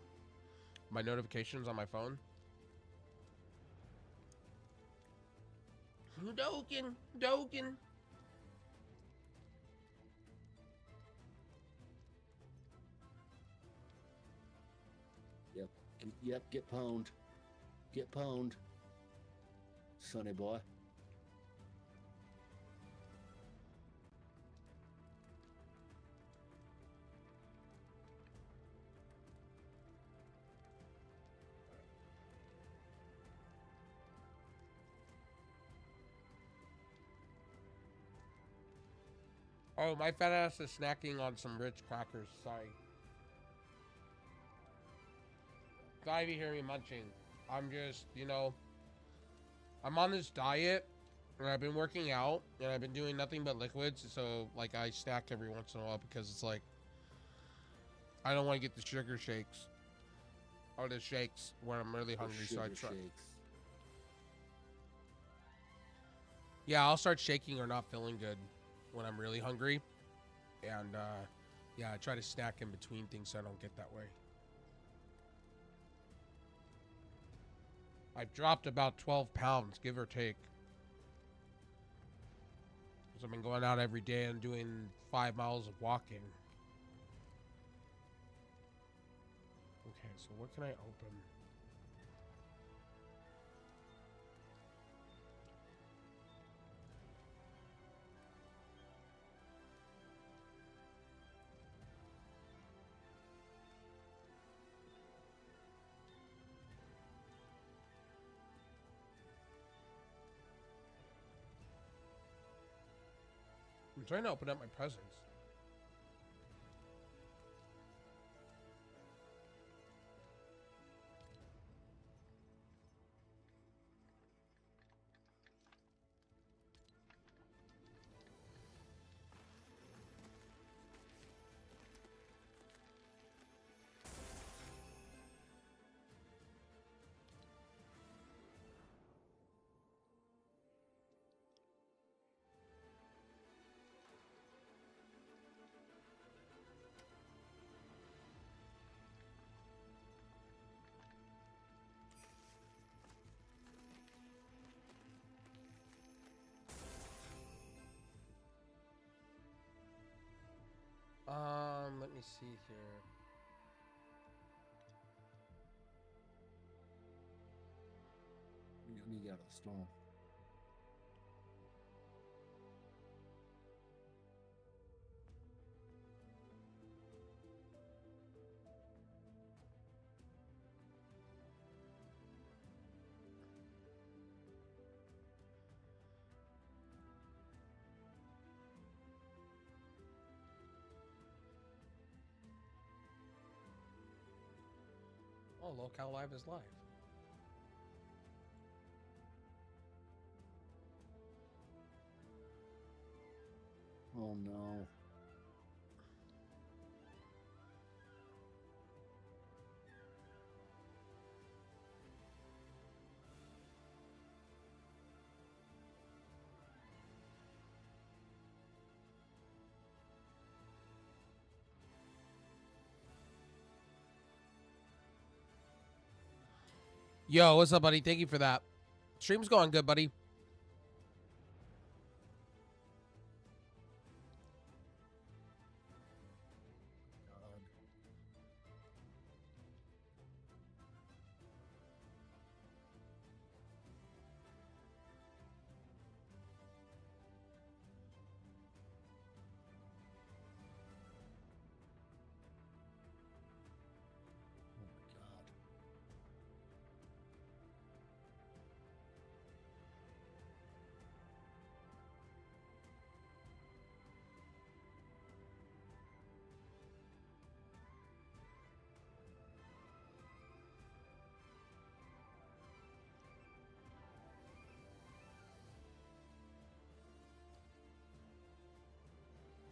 My notifications on my phone. Hadouken. yep, get pwned. Get pwned. Sonny boy. Oh, my fat ass is snacking on some Ritz crackers. Sorry. Sorry if you hear me munching. I'm just, you know, I'm on this diet and I've been working out and I've been doing nothing but liquids. So, like, I snack every once in a while because it's like, I don't want to get the sugar shakes or the shakes when I'm really hungry. So I try. Shakes. Yeah, I'll start shaking or not feeling good when I'm really hungry. And, yeah, I try to snack in between things so I don't get that way. I've dropped about 12 pounds, give or take. Because I've been going out every day and doing 5 miles of walking. Okay, so what can I open? I'm trying to open up my presents. Let me see here. You get out of the storm. Oh, Local Live is live. Oh no. Yo, what's up, buddy? Thank you for that. Stream's going good, buddy. God.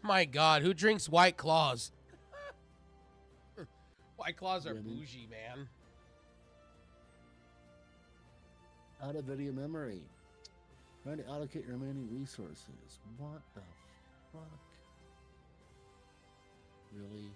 My God, who drinks White Claws? White Claws are Women. bougie, man. Out of video memory. Trying to allocate your remaining resources. What the fuck? Really?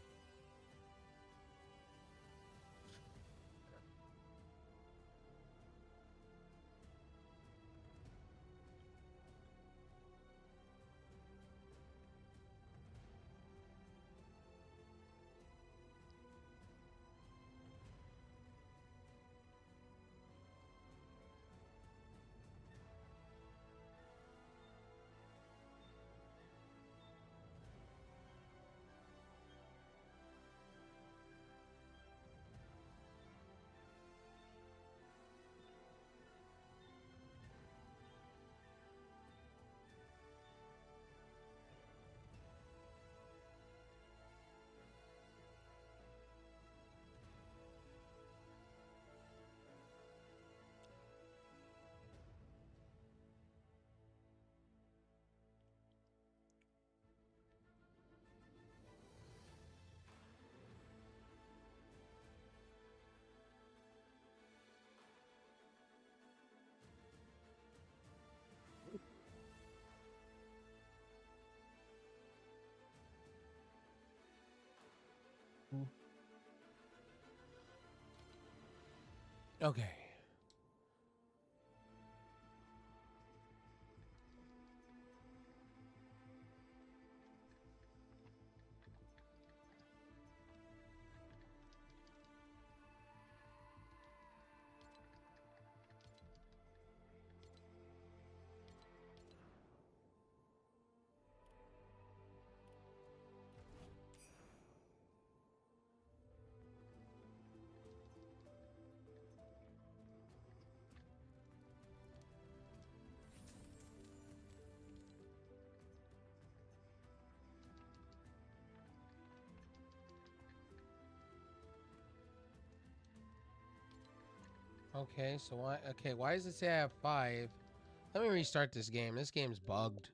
Okay. Okay, so why? Okay, why does it say I have 5? Let me restart this game. This game's bugged.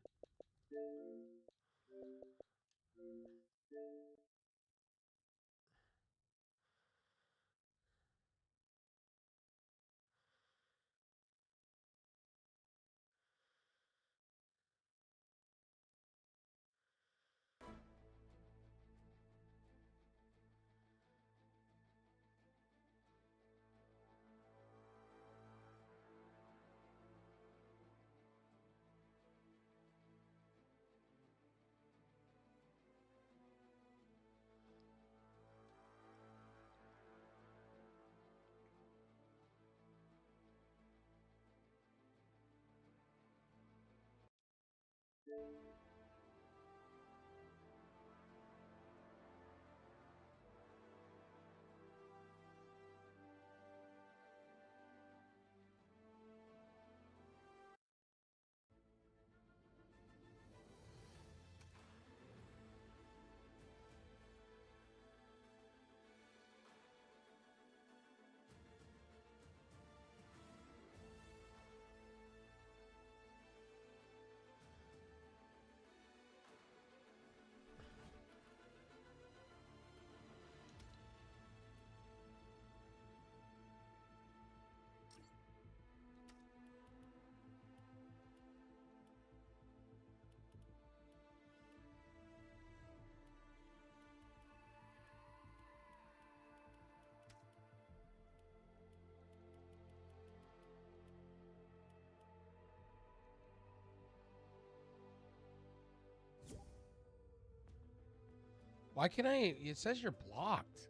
Why can't I? It says you're blocked.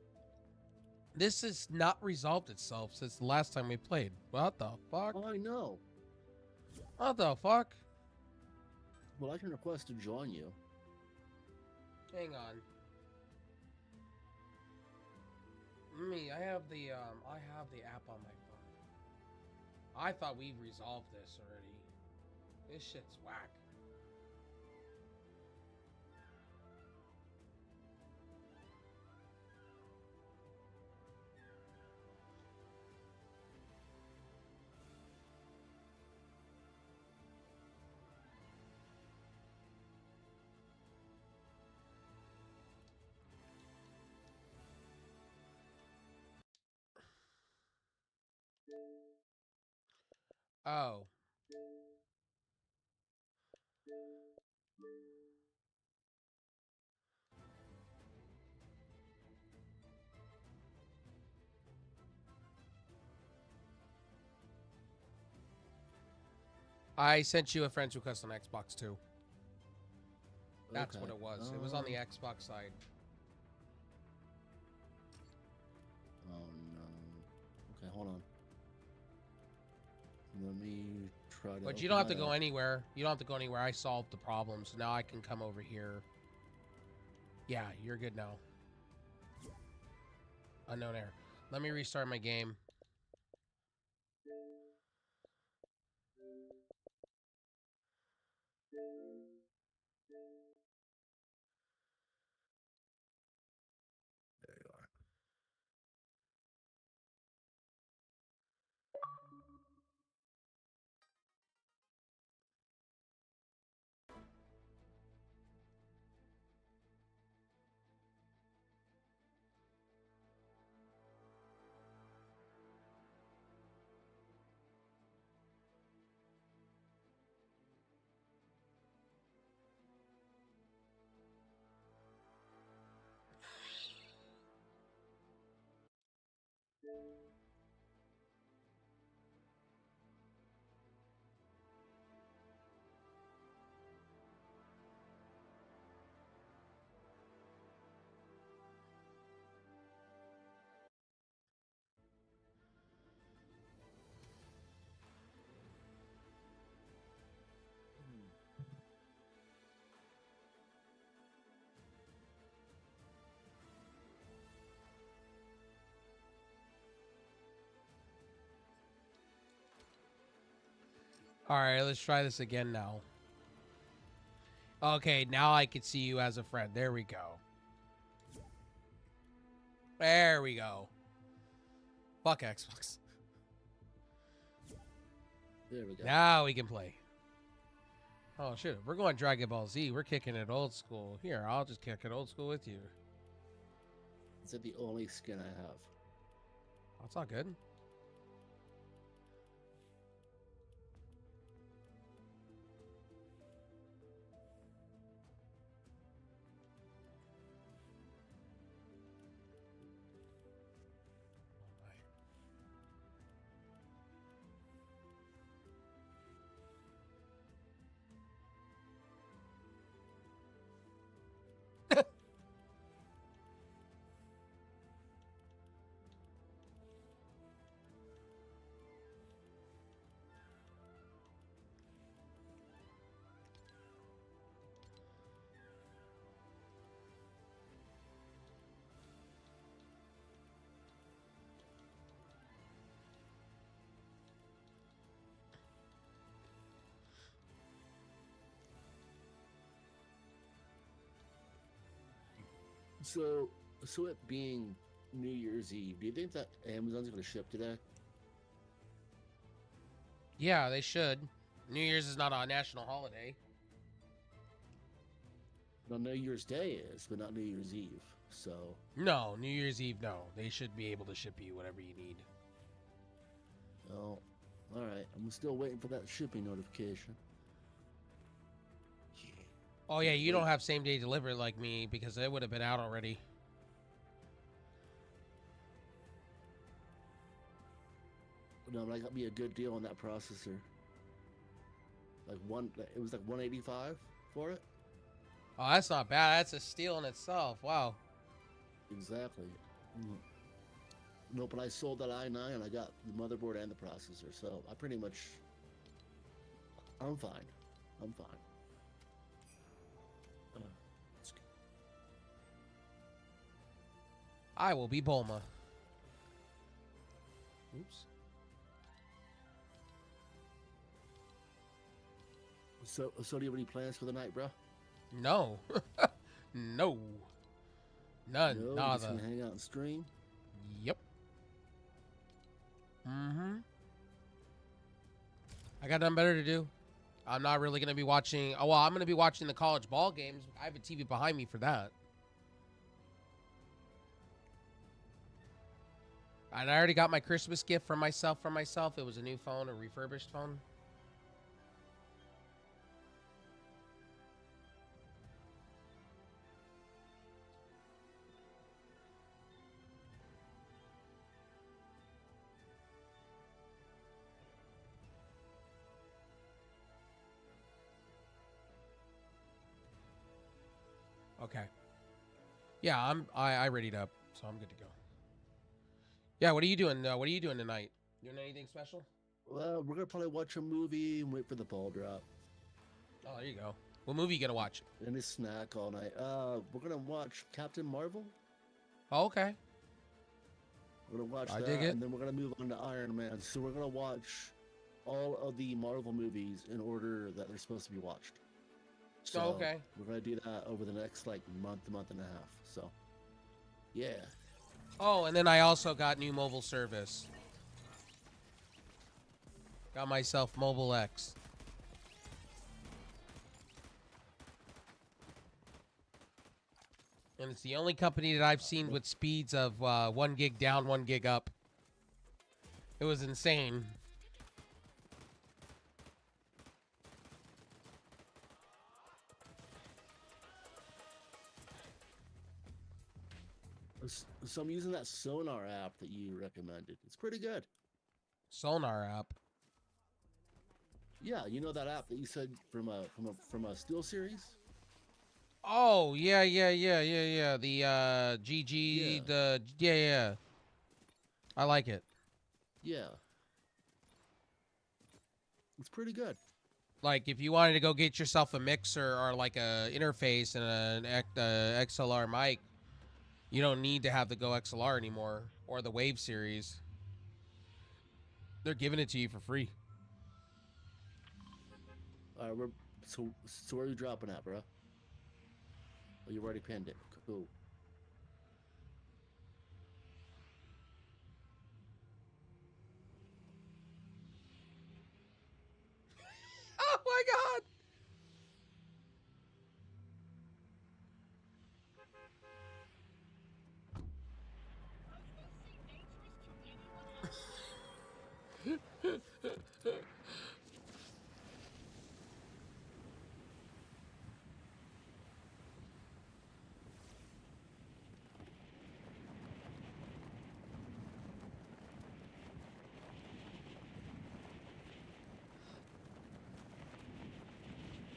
This has not resolved itself since the last time we played. What the fuck? Oh, I know. What the fuck? Well, I can request to join you. Hang on. I have the app on my phone. I thought we resolved this already. This shit's whack. Oh. I sent you a friend's request on Xbox too. That's what it was. It was on the Xbox side. Oh no. Okay, hold on. Let me try to. But you open don't have to that go up. anywhere. You don't have to go anywhere. I solved the problem, so now I can come over here. Yeah, you're good now. Unknown error. Let me restart my game. There you are. All right, let's try this again now. Okay, now I can see you as a friend. There we go. There we go. Fuck Xbox. There we go. Now we can play. Oh shit, we're going Dragon Ball Z. We're kicking it old school. Here, I'll just kick it old school with you. Is that the only skin I have? That's all good. So it being New Year's Eve, do you think that Amazon's going to ship today? Yeah, they should. New Year's is not a national holiday. No, New Year's Day is, but not New Year's Eve. So, No, New Year's Eve, no. They should be able to ship you whatever you need. oh, all right. I'm still waiting for that shipping notification. Oh yeah, you don't have same day delivery like me because it would have been out already. No, but I got me a good deal on that processor. It was like 185 for it. Oh, that's not bad. That's a steal in itself. Wow. Exactly. Mm. No, but I sold that i9 and I got the motherboard and the processor, so I pretty much, I'm fine. I'm fine. Let's go. I will be Bulma. Oops. So do you have any plans for the night, bro? No. No. None. No, you just Nada. gonna hang out and stream? Yep. Mm-hmm. I got nothing better to do. I'm not really going to be watching... Oh, well, I'm going to be watching the college ball games. I have a TV behind me for that. And I already got my Christmas gift for myself. It was a new phone, a refurbished phone. Okay. Yeah, I readied up, so I'm good to go. Yeah, what are you doing? What are you doing tonight? Doing anything special? Well, we're gonna probably watch a movie and wait for the ball drop. Oh, there you go. What movie you gonna watch? And a snack all night. We're gonna watch Captain Marvel. Oh, okay. We're gonna watch I that, dig it. and then we're gonna move on to Iron Man. So we're gonna watch all of the Marvel movies in order that they're supposed to be watched. So Oh, okay. we're gonna do that over the next like month and a half. So, yeah. Oh, and then I also got new mobile service. Got myself Mobile X. And it's the only company that I've seen with speeds of 1 gig down, 1 gig up. It was insane. So I'm using that Sonar app that you recommended. It's pretty good. Sonar app. Yeah, you know that app that you said from a Steel series? Oh, yeah. The GG, Yeah. yeah. I like it. Yeah. It's pretty good. Like, if you wanted to go get yourself a mixer or like a interface and an XLR mic, you don't need to have the Go XLR anymore or the Wave series. They're giving it to you for free. All right, so where are you dropping at, bro? Oh, you already pinned it. Cool. Oh my god!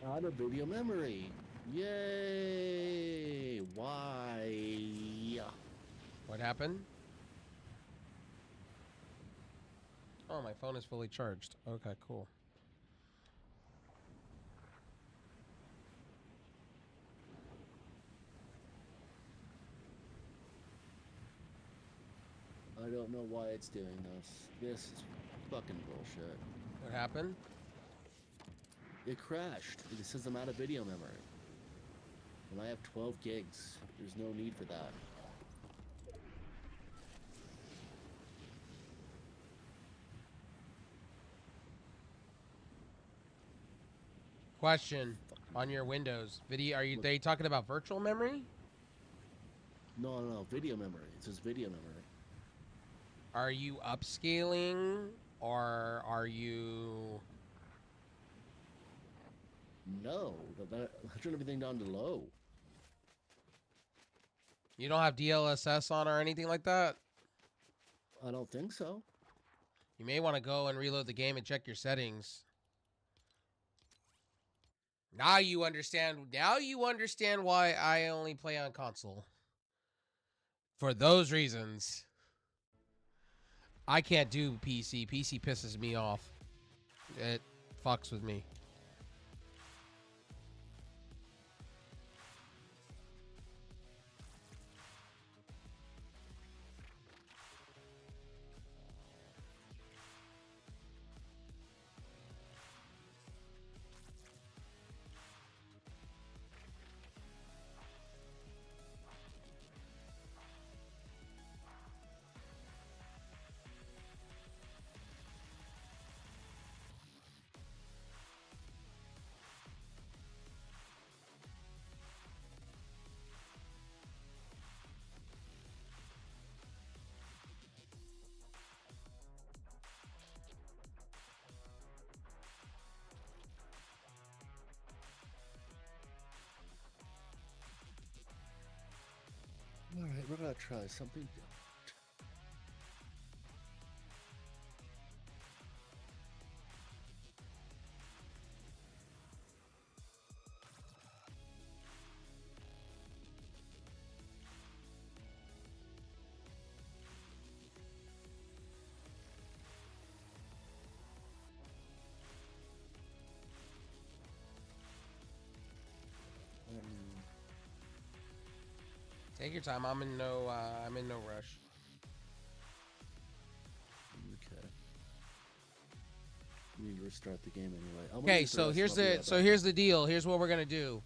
Out of video memory. Yay! Why? What happened? Oh, my phone is fully charged. Okay, cool. I don't know why it's doing this. This is fucking bullshit. What happened? It crashed. It says I'm out of video memory. And I have 12 gigs. There's no need for that. Question on your Windows video. Are they talking about virtual memory? No, video memory. It says video memory. Are you upscaling or are you... No, I turned everything down to low. You don't have DLSS on or anything like that? I don't think so. You may want to go and reload the game and check your settings. Now you understand why I only play on console. For those reasons. I can't do PC. PC pisses me off. It fucks with me. try something different. Take your time. I'm in no rush. Okay. We need to restart the game anyway. I'm gonna Okay, use so rest, here's I'll be the right so back. here's the deal. Here's what we're gonna do.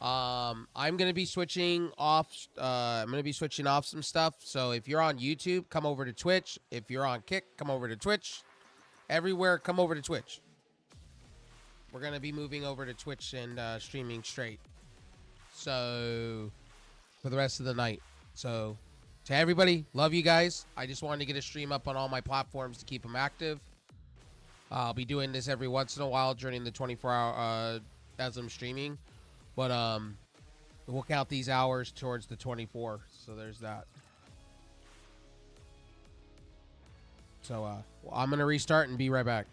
I'm gonna be switching off. I'm gonna be switching off some stuff. So if you're on YouTube, come over to Twitch. If you're on Kick, come over to Twitch. Everywhere, come over to Twitch. We're gonna be moving over to Twitch and streaming straight. So for the rest of the night. So to everybody, love you guys. I just wanted to get a stream up on all my platforms to keep them active. I'll be doing this every once in a while during the 24-hour as I'm streaming. But we'll count these hours towards the 24. So there's that. So I'm going to restart and be right back.